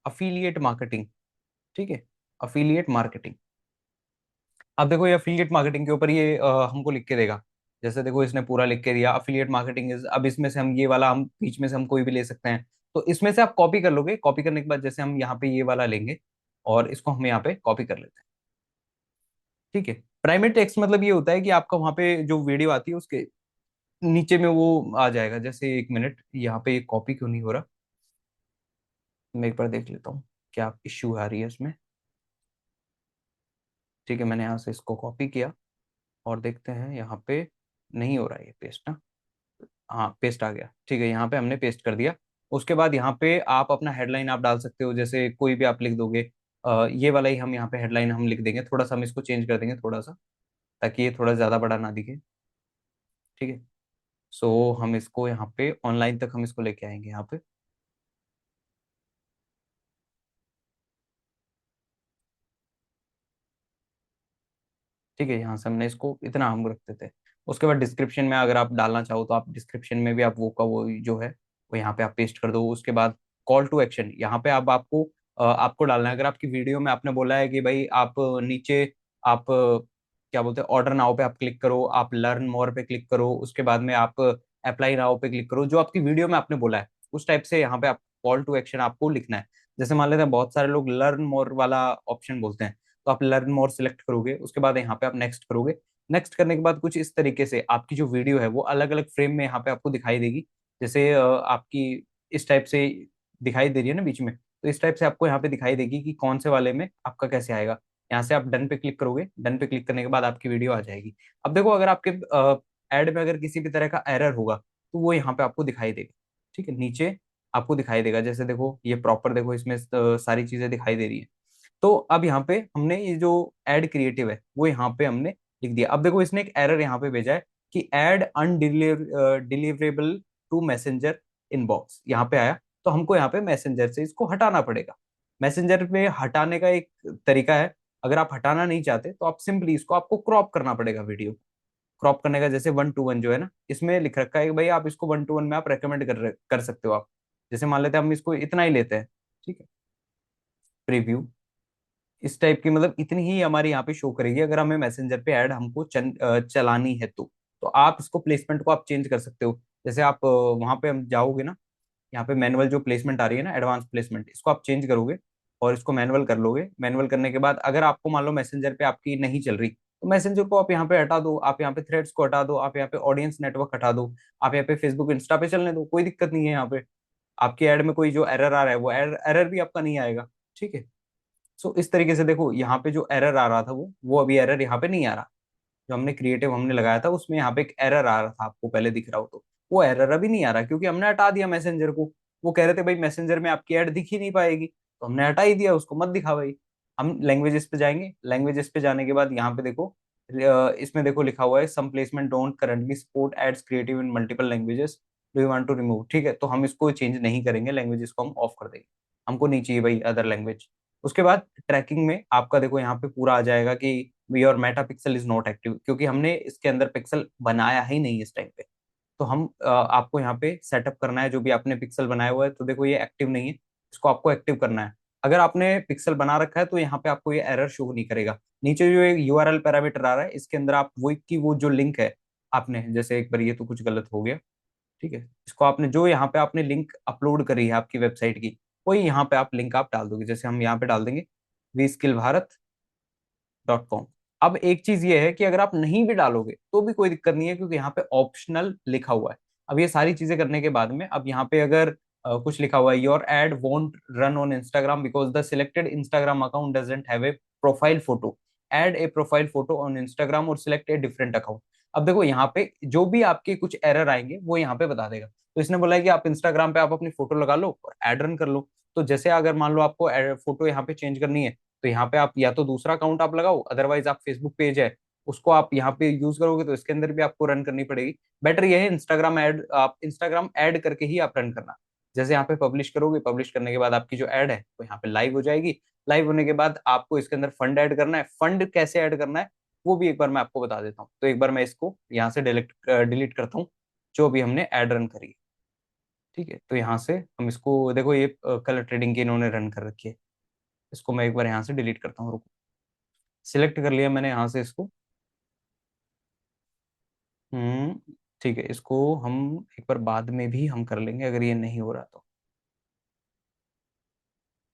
affiliate marketing. ठीक है, अफिलिएट मार्केटिंग। अब देखो ये अफिलिएट मार्केटिंग के ऊपर ये हमको लिख के देगा। जैसे देखो इसने पूरा लिख के दिया अफिलिएट मार्केटिंग इज। अब इसमें से हम ये वाला हम बीच में से हम कोई भी ले सकते हैं। तो इसमें से आप कॉपी कर लोगे। कॉपी करने के बाद जैसे हम यहाँ पे ये वाला लेंगे और इसको हम यहाँ पे कॉपी कर लेते हैं। ठीक है, प्राइमरी टेक्स्ट मतलब ये होता है कि आपका वहां पे जो वीडियो आती है उसके नीचे में वो आ जाएगा। जैसे एक मिनट, यहाँ पे कॉपी क्यों नहीं हो रहा, मैं एक बार देख लेता हूँ क्या इश्यू आ रही है इसमें। ठीक है, मैंने यहाँ से इसको कॉपी किया और देखते हैं यहाँ पे नहीं हो रहा है ये पेस्ट ना। हाँ, पेस्ट आ गया। ठीक है, यहाँ पे हमने पेस्ट कर दिया। उसके बाद यहाँ पे आप अपना हेडलाइन आप डाल सकते हो, जैसे कोई भी आप लिख दोगे। ये वाला ही हम यहाँ पे हेडलाइन हम लिख देंगे। थोड़ा सा हम इसको चेंज कर देंगे थोड़ा सा, ताकि ये थोड़ा ज्यादा बड़ा ना दिखे। ठीक है, सो हम इसको यहाँ पे ऑनलाइन तक हम इसको लेके आएंगे यहाँ पे। ठीक है, यहाँ से हमने इसको इतना हम रखते थे। उसके बाद डिस्क्रिप्शन में अगर आप डालना चाहो तो आप डिस्क्रिप्शन में भी आप वो का वो जो है वो यहाँ पे आप पेस्ट कर दो। उसके बाद कॉल टू एक्शन यहाँ पे आप आपको आपको डालना है। अगर आपकी वीडियो में आपने बोला है कि भाई आप नीचे आप क्या बोलते हैं ऑर्डर नाउ पे आप क्लिक करो, आप लर्न मोर पे क्लिक करो, उसके बाद में आप अप्लाई नाउ पे क्लिक करो, जो आपकी वीडियो में आपने बोला है उस टाइप से यहाँ पे आप कॉल टू एक्शन आपको लिखना है। जैसे मान लेते हैं बहुत सारे लोग लर्न मोर वाला ऑप्शन बोलते हैं, तो आप लर्न मोर सिलेक्ट करोगे। उसके बाद यहाँ पे आप नेक्स्ट करोगे। नेक्स्ट करने के बाद कुछ इस तरीके से आपकी जो वीडियो है वो अलग अलग फ्रेम में यहाँ पे आपको दिखाई देगी। जैसे आपकी इस टाइप से दिखाई दे रही है ना बीच में, तो इस टाइप से आपको यहाँ पे दिखाई देगी कि कौन से वाले में आपका कैसे आएगा। यहाँ से आप डन पे क्लिक करोगे। डन पे क्लिक करने के बाद आपकी वीडियो आ जाएगी। अब देखो अगर आपके एड में अगर किसी भी तरह का एरर होगा तो वो यहाँ पे आपको दिखाई देगा। ठीक है, नीचे आपको दिखाई देगा। जैसे देखो ये प्रॉपर देखो इसमें सारी चीजें दिखाई दे रही है। तो अब यहाँ पे हमने ये जो एड क्रिएटिव है वो यहाँ पे हमने लिख दिया। अब देखो इसने एक एरर यहाँ पे भेजा है कि ad undeliverable to messenger inbox यहाँ पे आया। तो हमको यहाँ पे मैसेंजर से इसको हटाना पड़ेगा। मैसेंजर पे हटाने का एक तरीका है। अगर आप हटाना नहीं चाहते तो आप सिंपली इसको आपको क्रॉप करना पड़ेगा। वीडियो क्रॉप करने का जैसे 1:1 जो है ना इसमें लिख रखा है कि भाई आप इसको 1:1 में आप रेकमेंड कर सकते हो आप। जैसे मान लेते हैं हम इसको इतना ही लेते हैं। ठीक है, प्रीव्यू इस टाइप की मतलब इतनी ही हमारी यहाँ पे शो करेगी। अगर हमें मैसेंजर पे ऐड हमको चलानी है तो आप इसको प्लेसमेंट को आप चेंज कर सकते हो। जैसे आप वहां पे हम जाओगे ना, यहाँ पे मैनुअल जो प्लेसमेंट आ रही है ना एडवांस प्लेसमेंट, इसको आप चेंज करोगे और इसको मैनुअल कर लोगे। मैनुअल करने के बाद अगर आपको मान लो मैसेंजर पे आपकी नहीं चल रही तो मैसेंजर को आप यहाँ पे हटा दो। आप यहाँ पे थ्रेड्स को हटा दो, आप यहाँ पे ऑडियंस नेटवर्क हटा दो, आप यहाँ पे फेसबुक इंस्टा पे चलने दो, कोई दिक्कत नहीं है। यहाँ पे आपकी एड में कोई जो एरर आ रहा है वो एरर भी आपका नहीं आएगा। ठीक है, सो इस तरीके से देखो यहाँ पे जो एरर आ रहा था वो अभी एरर यहाँ पे नहीं आ रहा। जो हमने क्रिएटिव हमने लगाया था उसमें यहाँ पे एक एरर आ रहा था, आपको पहले दिख रहा हो तो वो एरर अभी नहीं आ रहा क्योंकि हमने हटा दिया मैसेंजर को। वो कह रहे थे भाई मैसेंजर में आपकी ऐड दिख ही नहीं पाएगी, तो हमने हटा ही दिया उसको, मत दिखा भाई। हम लैंग्वेजेस पे जाएंगे। लैंग्वेजेस पे जाने के बाद यहाँ पे देखो इसमें देखो लिखा हुआ है some placement don't currently support ads creative in multiple languages, do you want to remove. ठीक है, तो हम इसको चेंज नहीं करेंगे, लैंग्वेजेस को हम ऑफ कर देंगे। हमको नहीं चाहिए भाई अदर लैंग्वेज। उसके बाद ट्रैकिंग में आपका देखो यहाँ पे पूरा आ जाएगा कि your Meta pixel is not active, क्योंकि हमने इसके अंदर पिक्सल बनाया ही नहीं इस टाइम पे। तो हम आपको यहाँ पे सेटअप करना है जो भी आपने पिक्सल बनाया हुआ है, तो देखो ये एक्टिव नहीं है, इसको आपको एक्टिव करना है। अगर आपने पिक्सल बना रखा है तो यहाँ पे आपको ये एरर शो नहीं करेगा। नीचे जो एक यूआरएल पैरामीटर आ रहा है इसके अंदर आप वो की वो जो लिंक है आपने, जैसे एक बार ये तो कुछ गलत हो गया, ठीक है, इसको आपने जो यहाँ पे आपने लिंक अपलोड करी है आपकी वेबसाइट की, वही यहाँ पे आप लिंक आप डाल दोगे। जैसे हम यहाँ पे डाल देंगे vskillbharat.com। अब एक चीज ये है कि अगर आप नहीं भी डालोगे तो भी कोई दिक्कत नहीं है, क्योंकि यहाँ पे ऑप्शनल लिखा हुआ है। अब ये सारी चीजें करने के बाद में अब यहाँ पे अगर कुछ लिखा हुआ है your ad won't run on Instagram because the selected Instagram account doesn't have a profile photo, add a profile photo on Instagram और सिलेक्ट ए डिफरेंट अकाउंट। अब देखो यहाँ पे जो भी आपके कुछ एरर आएंगे वो यहाँ पे बता देगा। तो इसने बोला है कि आप इंस्टाग्राम पे आप अपनी फोटो लगा लो और एड रन कर लो। तो जैसे अगर मान लो आपको फोटो यहाँ पे चेंज करनी है, तो यहाँ पे आप या तो दूसरा अकाउंट आप लगाओ, अदरवाइज आप फेसबुक पेज है उसको आप यहाँ पे यूज करोगे तो इसके अंदर भी आपको रन करनी पड़ेगी। बेटर ये है इंस्टाग्राम ऐड, आप इंस्टाग्राम ऐड करके ही आप रन करना। जैसे यहाँ पे पब्लिश करोगे, पब्लिश करने के बाद आपकी जो ऐड है वो यहाँ पे लाइव हो जाएगी। लाइव होने के बाद आपको इसके अंदर फंड ऐड करना है। फंड कैसे ऐड करना है वो भी एक बार मैं आपको बता देता हूँ। तो एक बार मैं इसको यहाँ से डिलीट करता हूँ जो भी हमने ऐड रन करी है। ठीक है, तो यहाँ से हम इसको देखो ये कलर ट्रेडिंग की इन्होंने रन कर रखी है। इसको मैं एक बार यहाँ से डिलीट करता हूँ, सिलेक्ट कर लिया मैंने यहाँ से इसको। ठीक है, इसको हम एक बार बाद में भी हम कर लेंगे अगर ये नहीं हो रहा तो।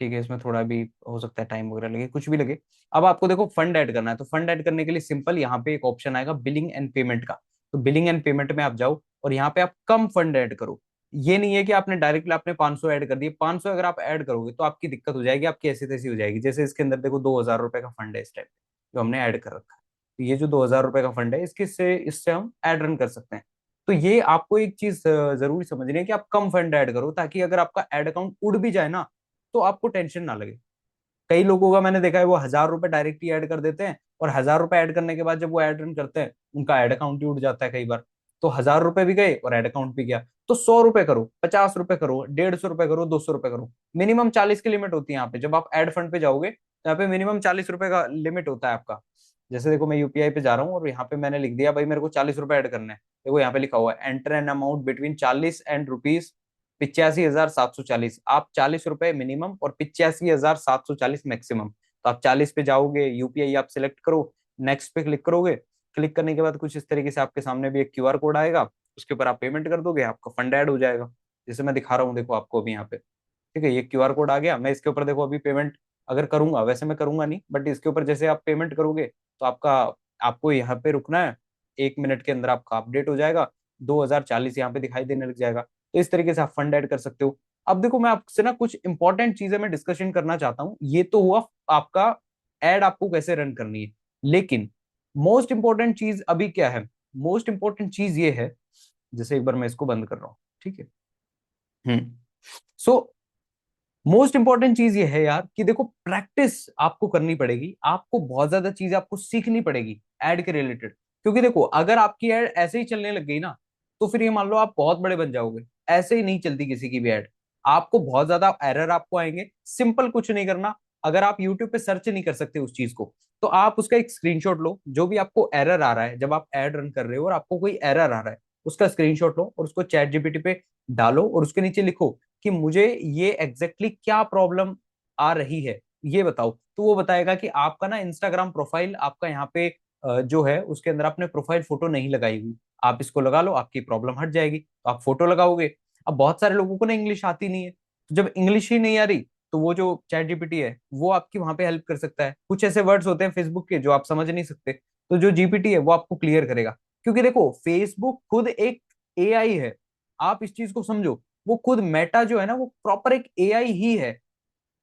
ठीक है, इसमें थोड़ा भी हो सकता है टाइम वगैरह लगे, कुछ भी लगे। अब आपको देखो फंड ऐड करना है, तो फंड ऐड करने के लिए सिंपल यहाँ पे एक ऑप्शन आएगा बिलिंग एंड पेमेंट का। तो बिलिंग एंड पेमेंट में आप जाओ और यहाँ पे आप कम फंड ऐड करो। ये नहीं है कि आपने डायरेक्टली आपने 500 ऐड कर दिए। 500 अगर आप ऐड करोगे तो आपकी दिक्कत हो जाएगी, आपकी ऐसी तैसी हो जाएगी। जैसे इसके अंदर देखो 2,000 रुपए का फंड है इस टाइम जो हमने ऐड कर रखा है। तो ये जो 2,000 रुपए का फंड है इसके से इससे हम ऐड रन कर सकते हैं। तो ये आपको एक चीज जरूरी समझनी है कि आप कम फंड ऐड करो, ताकि अगर आपका ऐड अकाउंट उड़ भी जाए ना तो आपको टेंशन ना लगे। कई लोगों का मैंने देखा है वो 1,000 रुपए डायरेक्ट ही ऐड कर देते हैं, और 1,000 रुपए ऐड करने के बाद जब वो ऐड रन करते हैं उनका ऐड अकाउंट ही उड़ जाता है कई बार। तो 1,000 रुपए भी गए और ऐड अकाउंट भी गया। तो 100 रुपए करो, 50 रुपए करो, 150 रुपए करो, 200 रुपए करो। मिनिमम 40 की लिमिट होती है यहाँ पे। जब आप ऐड फंड पे जाओगे तो यहाँ पे मिनिमम 40 रुपए का लिमिट होता है आपका। जैसे देखो मैं यूपीआई पे जा रहा हूँ और यहाँ पे मैंने लिख दिया भाई मेरे को 40 रुपए ऐड करना है। देखो यहाँ पे लिखा हुआ है enter an amount between 40 and rupees 85,740। आप 40 रुपए मिनिमम और 85,740 मैक्सिमम। तो आप 40 पे जाओगे, यूपीआई आप सिलेक्ट करो, नेक्स्ट पे क्लिक करोगे। क्लिक करने के बाद कुछ इस तरीके से आपके सामने भी एक क्यूआर कोड आएगा, उसके ऊपर आप पेमेंट कर दोगे, आपका फंड ऐड हो जाएगा। जैसे मैं दिखा रहा हूँ देखो आपको अभी यहाँ पे, ठीक है, ये क्यूआर कोड आ गया। मैं इसके ऊपर देखो अभी पेमेंट अगर करूंगा, वैसे मैं करूंगा नहीं, बट इसके ऊपर जैसे आप पेमेंट करोगे तो आपका आपको यहाँ पे रुकना है। 1 मिनट के अंदर आपका अपडेट हो जाएगा, 2,040 यहाँ पे दिखाई देने लग जाएगा। तो इस तरीके से आप फंड ऐड कर सकते हो। अब देखो मैं आपसे ना कुछ इंपॉर्टेंट चीजें मैं डिस्कशन करना चाहता हूँ। ये तो हुआ आपका एड आपको कैसे रन करनी है, लेकिन मोस्ट इंपॉर्टेंट चीज अभी क्या है? मोस्ट इंपॉर्टेंट चीज ये है, जैसे एक बार मैं इसको बंद कर रहा हूँ, ठीक है। सो मोस्ट इंपॉर्टेंट चीज ये है यार कि देखो प्रैक्टिस आपको करनी पड़ेगी। आपको बहुत ज्यादा चीज आपको सीखनी पड़ेगी एड के रिलेटेड। क्योंकि देखो अगर आपकी एड ऐसे ही चलने लग गई ना, तो फिर ये मान लो आप बहुत बड़े बन जाओगे। ऐसे ही नहीं चलती किसी की भी एड। आपको बहुत ज्यादा एरर आपको आएंगे। सिंपल कुछ नहीं करना, अगर आप यूट्यूब पे सर्च नहीं कर सकते उस चीज को, तो आप उसका एक स्क्रीनशॉट लो। जो भी आपको एरर आ रहा है जब आप एड रन कर रहे हो और आपको कोई एरर आ रहा है, उसका स्क्रीनशॉट लो और उसको चैट जीपीटी पे डालो और उसके नीचे लिखो कि मुझे ये एग्जैक्टली क्या प्रॉब्लम आ रही है, ये बताओ। तो वो बताएगा कि आपका ना इंस्टाग्राम प्रोफाइल आपका यहाँ पे जो है उसके अंदर आपने प्रोफाइल फोटो नहीं लगाई हुई। आप इसको लगा लो, आपकी प्रॉब्लम हट जाएगी। तो आप फोटो लगाओगे। अब बहुत सारे लोगों को ना इंग्लिश आती नहीं है, तो जब इंग्लिश ही नहीं आ रही तो वो जो चैट जीपीटी है वो आपकी वहां पे हेल्प कर सकता है। कुछ ऐसे वर्ड्स होते हैं फेसबुक के जो आप समझ नहीं सकते, तो जो जीपीटी है वो आपको क्लियर करेगा। क्योंकि देखो फेसबुक खुद एक एआई है, आप इस चीज को समझो। वो खुद मेटा जो है ना वो प्रॉपर एक एआई ही है,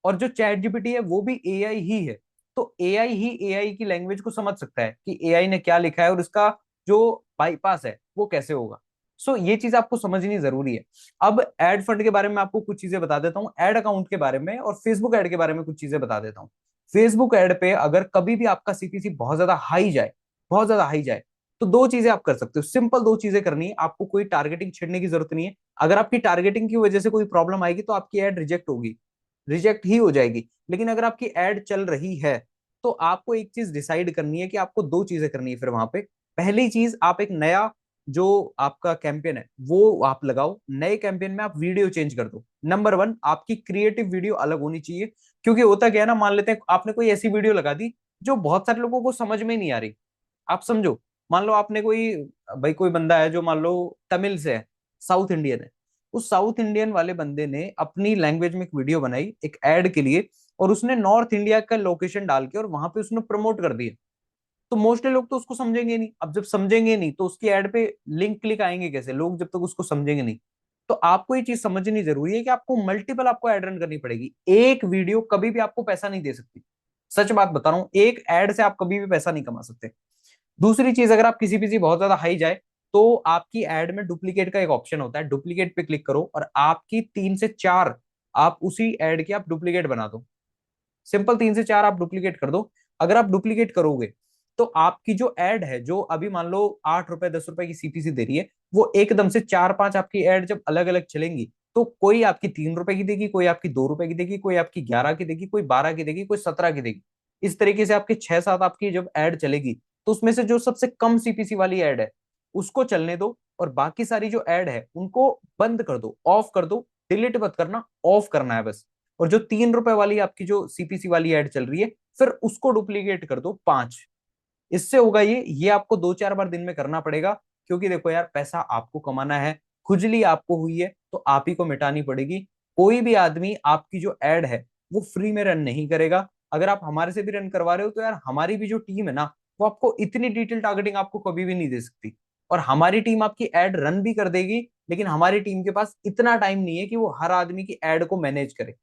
और जो चैट जीपीटी है वो भी एआई ही है। तो एआई ही एआई की लैंग्वेज को समझ सकता है कि एआई ने क्या लिखा है और उसका जो बाईपास है वो कैसे होगा। ये चीज आपको समझनी जरूरी है। अब एड फंड के बारे में आपको कुछ चीजें बता देता हूँ, एड अकाउंट के बारे में और फेसबुक एड के बारे में कुछ चीजें बता देता हूँ। फेसबुक एड पे अगर कभी भी आपका सीपीसी बहुत ज्यादा हाई जाए, बहुत ज्यादा हाई जाए, तो दो चीजें आप कर सकते हो। सिंपल दो चीजें करनी है आपको, कोई टारगेटिंग छेड़ने की जरूरत नहीं है। अगर आपकी टारगेटिंग की वजह से कोई प्रॉब्लम आएगी तो आपकी एड रिजेक्ट होगी। रिजेक्ट ही हो जाएगी। लेकिन अगर आपकी एड चल रही है तो आपको एक चीज डिसाइड करनी है कि आपको दो चीजें करनी है फिर वहां पे। पहली चीज, आप एक नया जो आपका कैंपेन है वो आप लगाओ, नए कैंपेन में आप वीडियो चेंज कर दो। नंबर वन, आपकी क्रिएटिव वीडियो अलग होनी चाहिए। क्योंकि होता क्या है ना, मान लेते हैं आपने कोई ऐसी वीडियो लगा दी जो बहुत सारे लोगों को समझ में नहीं आ रही। आप समझो, मान लो आपने कोई, भाई कोई बंदा है जो मान लो तमिल से है, साउथ इंडियन है, उस साउथ इंडियन वाले बंदे ने अपनी लैंग्वेज में एक वीडियो बनाई एक एड के लिए, और उसने नॉर्थ इंडिया का लोकेशन डाल के और वहां पे उसने प्रमोट कर दिया। तो मोस्टली लोग तो उसको समझेंगे नहीं। अब जब समझेंगे नहीं तो उसकी एड पे लिंक क्लिक आएंगे कैसे लोग, जब तक उसको समझेंगे नहीं। तो आपको ये चीज समझनी जरूरी है कि आपको मल्टीपल आपको एड रन करनी पड़ेगी। एक वीडियो कभी भी आपको पैसा नहीं दे सकती। सच बात बता रहा हूं, एक एड से आप कभी भी पैसा नहीं कमा सकते। दूसरी चीज, अगर आप किसी भी बहुत ज्यादा हाई जाए तो आपकी एड में डुप्लीकेट का एक ऑप्शन होता है, डुप्लीकेट पे क्लिक करो और आपकी 3 से 4 आप उसी एड की आप डुप्लीकेट बना दो। सिंपल 3 से 4 आप डुप्लीकेट कर दो। अगर आप डुप्लीकेट करोगे तो आपकी जो एड है, जो अभी मान लो 8 रुपए 10 रुपए की सीपीसी दे रही है, वो एकदम से 4 5 आपकी एड जब अलग अलग चलेंगी तो कोई आपकी 3 रुपए की देगी, कोई आपकी 2 रुपए की देगी, कोई आपकी 11 की देगी, कोई 12 की देगी, कोई 17 की देगी। इस तरीके से आपकी 6 7 आपकी जब एड चलेगी तो उसमें से जो सबसे कम सीपीसी वाली एड है उसको चलने दो, और बाकी सारी जो एड है उनको बंद कर दो, ऑफ कर दो। डिलीट मत करना, ऑफ करना है बस। और जो 3 रुपए वाली आपकी जो सीपीसी वाली एड चल रही है, फिर उसको डुप्लीकेट कर दो 5। इससे होगा ये आपको 2 4 बार दिन में करना पड़ेगा। क्योंकि देखो यार, पैसा आपको कमाना है, खुजली आपको हुई है तो आप ही को मिटानी पड़ेगी। कोई भी आदमी आपकी जो एड है वो फ्री में रन नहीं करेगा। अगर आप हमारे से भी रन करवा रहे हो तो यार हमारी भी जो टीम है ना, वो आपको इतनी डिटेल टारगेटिंग आपको कभी भी नहीं दे सकती। और हमारी टीम आपकी एड रन भी कर देगी, लेकिन हमारी टीम के पास इतना टाइम नहीं है कि वो हर आदमी की एड को मैनेज करे।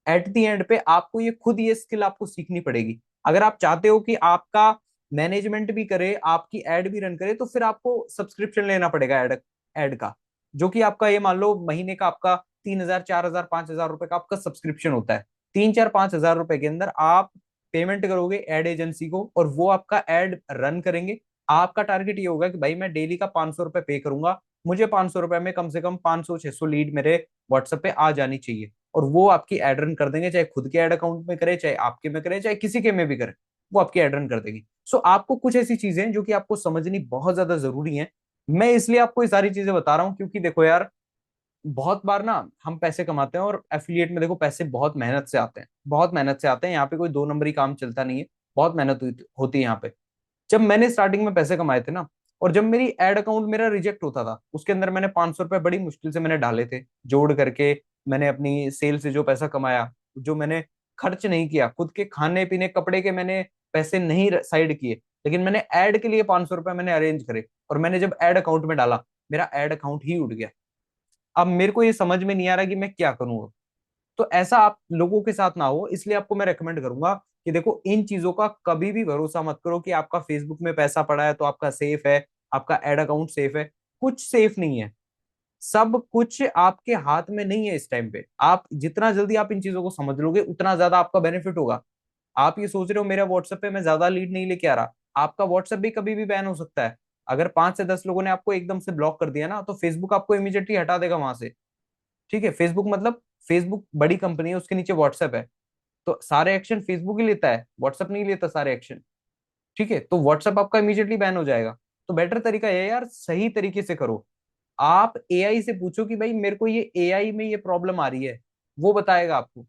एट दी एंड पे आपको ये खुद ये स्किल आपको सीखनी पड़ेगी। अगर आप चाहते हो कि आपका मैनेजमेंट भी करे, आपकी एड भी रन करे, तो फिर आपको सब्सक्रिप्शन लेना पड़ेगा एड एड का। जो कि आपका ये मान लो महीने का आपका 3 हजार 4 हजार 5 हजार रुपए का आपका सब्सक्रिप्शन होता है। 3 4 5 हजार रुपए के अंदर आप पेमेंट करोगे एड एजेंसी को और वो आपका एड रन करेंगे। आपका टारगेट ये होगा कि भाई मैं डेली का 500 रुपए पे करूंगा, मुझे 500 रुपए में कम से कम 500 600 लीड मेरे व्हाट्सएप पे आ जानी चाहिए। और वो आपकी एड रन कर देंगे, चाहे खुद के एड अकाउंट में करे, चाहे आपके में करे, चाहे किसी के में भी करे, वो आपकी एड रन कर देगी। सो आपको कुछ ऐसी चीजें हैं जो कि आपको समझनी बहुत ज्यादा जरूरी है। मैं इसलिए आपको ये सारी चीजें बता रहा हूँ क्योंकि देखो यार, बहुत बार ना हम पैसे कमाते हैं और एफिलिएट में देखो पैसे बहुत मेहनत से आते हैं, बहुत मेहनत से आते हैं। यहाँ पे कोई 2 नंबरी काम चलता नहीं है, बहुत मेहनत होती है यहाँ पे। जब मैंने स्टार्टिंग में पैसे कमाए थे ना, और जब मेरी एड अकाउंट मेरा रिजेक्ट होता था, उसके अंदर मैंने 500 रुपए बड़ी मुश्किल से मैंने डाले थे जोड़ करके। मैंने अपनी सेल से जो पैसा कमाया, जो मैंने खर्च नहीं किया, खुद के खाने पीने कपड़े के मैंने पैसे नहीं साइड किए, लेकिन मैंने ऐड के लिए 500 रुपए मैंने अरेंज करे, और मैंने जब ऐड अकाउंट में डाला, मेरा ऐड अकाउंट ही उड़ गया। अब मेरे को ये समझ में नहीं आ रहा कि मैं क्या करूं। तो ऐसा आप लोगों के साथ ना हो, इसलिए आपको मैं रेकमेंड करूंगा कि देखो, इन चीजों का कभी भी भरोसा मत करो कि आपका फेसबुक में पैसा पड़ा है तो आपका सेफ है, आपका एड अकाउंट सेफ है। कुछ सेफ नहीं है, सब कुछ आपके हाथ में नहीं है इस टाइम पे। आप जितना जल्दी आप इन चीजों को समझ लोगे उतना ज्यादा आपका बेनिफिट होगा। आप ये सोच रहे हो मेरा व्हाट्सएप पे मैं ज्यादा लीड नहीं लेके आ रहा, आपका व्हाट्सएप भी कभी भी बैन हो सकता है। अगर 5 से 10 लोगों ने आपको एकदम से ब्लॉक कर दिया ना, तो फेसबुक आपको इमीडिएटली हटा देगा वहां से। ठीक है, फेसबुक मतलब फेसबुक बड़ी कंपनी है, उसके नीचे व्हाट्सएप है, तो सारे एक्शन फेसबुक ही लेता है, व्हाट्सएप नहीं लेता सारे एक्शन। ठीक है, तो व्हाट्सएप आपका इमीडिएटली बैन हो जाएगा। तो बेटर तरीका है यार, सही तरीके से करो। आप एआई से पूछो कि भाई मेरे को ये एआई में ये प्रॉब्लम आ रही है, वो बताएगा आपको।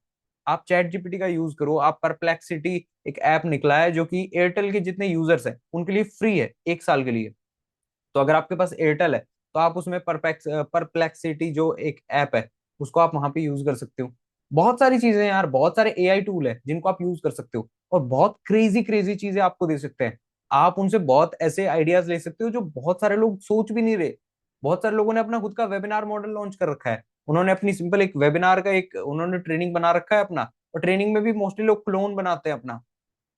आप चैट जीपीटी का यूज करो, आप परप्लेक्सिटी एक ऐप निकला है जो कि एयरटेल के जितने यूजर्स हैं उनके लिए फ्री है 1 साल के लिए। तो अगर आपके पास एयरटेल है तो आप उसमें परप्लेक्सिटी जो एक ऐप है उसको आप वहां पे यूज कर सकते हो। बहुत सारी चीजें हैं यार, बहुत सारे एआई टूल है जिनको आप यूज कर सकते हो, और बहुत क्रेजी क्रेजी चीजें आपको दे सकते हैं। आप उनसे बहुत ऐसे आइडियाज ले सकते हो जो बहुत सारे लोग सोच भी नहीं रहे। बहुत सारे लोगों ने अपना खुद का वेबिनार मॉडल लॉन्च कर रखा है, उन्होंने अपनी सिंपल एक वेबिनार का एक उन्होंने ट्रेनिंग बना रखा है अपना। और ट्रेनिंग में भी मोस्टली लोग क्लोन बनाते हैं अपना।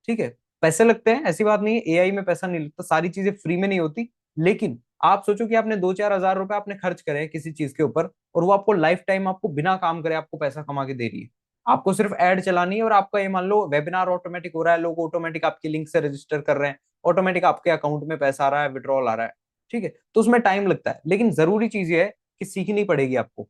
ठीक है, पैसे लगते हैं, ऐसी बात नहीं है, एआई में पैसा नहीं लगता, सारी चीजें फ्री में नहीं होती। लेकिन आप सोचो कि आपने 2 4 हजार रुपए आपने खर्च करे हैं किसी चीज के ऊपर, और वो आपको लाइफ टाइम आपको बिना काम करे आपको पैसा कमा के दे रही है। आपको सिर्फ ऐड चलानी है और आपका ये मान लो वेबिनार ऑटोमेटिक हो रहा है, लोग ऑटोमेटिक आपके लिंक से रजिस्टर कर रहे हैं, ऑटोमेटिक आपके अकाउंट में पैसा आ रहा है, विड्रॉल आ रहा है। ठीक है, तो उसमें टाइम लगता है, लेकिन जरूरी चीज ये है कि सीखनी पड़ेगी आपको।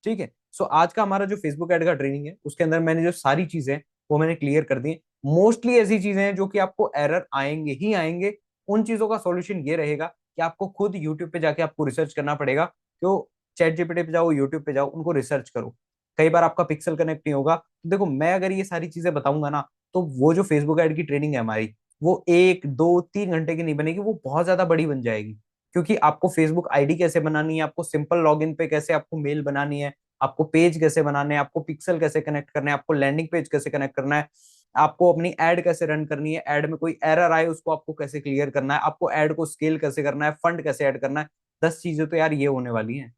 ठीक है, सो आज का हमारा जो फेसबुक ऐड का ट्रेनिंग है उसके अंदर मैंने जो सारी चीजें वो मैंने क्लियर कर दी। मोस्टली ऐसी चीजें हैं जो कि आपको एरर आएंगे ही आएंगे। उन चीजों का सॉल्यूशन ये रहेगा कि आपको खुद यूट्यूब पे जाके आपको रिसर्च करना पड़ेगा। तो चैट जीपीटी पे जाओ, यूट्यूब पे जाओ, उनको रिसर्च करो। कई बार आपका पिक्सल कनेक्ट नहीं होगा, तो देखो मैं अगर ये सारी चीजें बताऊंगा ना, तो वो जो फेसबुक ऐड की ट्रेनिंग है हमारी, वो 1 2 3 घंटे की नहीं बनेगी, वो बहुत ज्यादा बड़ी बन जाएगी। क्योंकि आपको फेसबुक आईडी कैसे बनानी है, आपको सिंपल लॉगिन पे कैसे आपको मेल बनानी है, आपको पेज कैसे बनाने हैं, आपको पिक्सल कैसे कनेक्ट करना है, आपको लैंडिंग पेज कैसे कनेक्ट करना है, आपको अपनी एड कैसे रन करनी है, एड में कोई एरर आए उसको आपको कैसे क्लियर करना है, आपको एड को स्केल कैसे करना है, फंड कैसे ऐड करना है। 10 चीजें तो यार ये होने वाली हैं।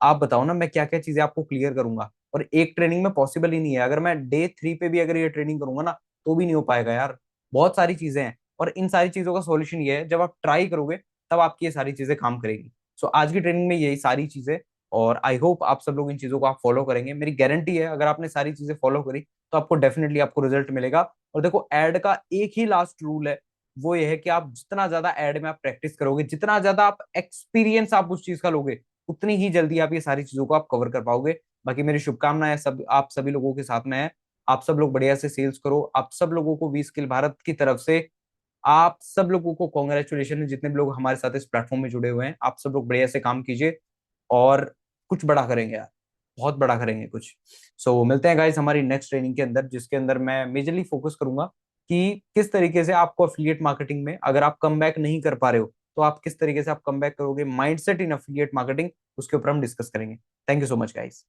आप बताओ ना मैं क्या क्या चीजें आपको क्लियर करूंगा। और एक ट्रेनिंग में पॉसिबल ही नहीं है, अगर मैं डे 3 पे भी अगर ये ट्रेनिंग करूंगा ना तो भी नहीं हो पाएगा यार। बहुत सारी चीजें हैं, और इन सारी चीजों का सॉल्यूशन ये है, जब आप ट्राई करोगे तब आपकी ये सारी चीजें काम करेगी। सो आज की ट्रेनिंग में यही सारी चीजें, और आई होप आप सब लोग इन चीजों को आप फॉलो करेंगे। मेरी गारंटी है अगर आपने सारी चीजें फॉलो करी तो आपको डेफिनेटली आपको रिजल्ट मिलेगा। और देखो एड का एक ही लास्ट रूल है, वो ये है कि आप जितना ज्यादा एड में आप प्रैक्टिस करोगे, जितना ज्यादा आप एक्सपीरियंस आप उस चीज का लोगे, उतनी ही जल्दी आप ये सारी चीजों को आप कवर कर पाओगे। बाकी मेरी शुभकामनाएं सब आप सभी लोगों के साथ में है। आप सब लोग बढ़िया से सेल्स करो। आप सब लोगों को वी स्किल भारत की तरफ से आप सब लोगों को कॉन्ग्रेचुलेशन है, जितने भी लोग हमारे साथ इस प्लेटफॉर्म में जुड़े हुए हैं। आप सब लोग बढ़िया से काम कीजिए और कुछ बड़ा करेंगे यार, बहुत बड़ा करेंगे कुछ। मिलते हैं गाइस हमारी नेक्स्ट ट्रेनिंग के अंदर, जिसके अंदर मैं मेजरली फोकस करूंगा कि किस तरीके से आपको एफिलिएट मार्केटिंग में अगर आप कम बैक नहीं कर पा रहे हो तो आप किस तरीके से आप कम बैक करोगे, माइंडसेट इन एफिलिएट मार्केटिंग, उसके ऊपर हम डिस्कस करेंगे। Thank you so much guys.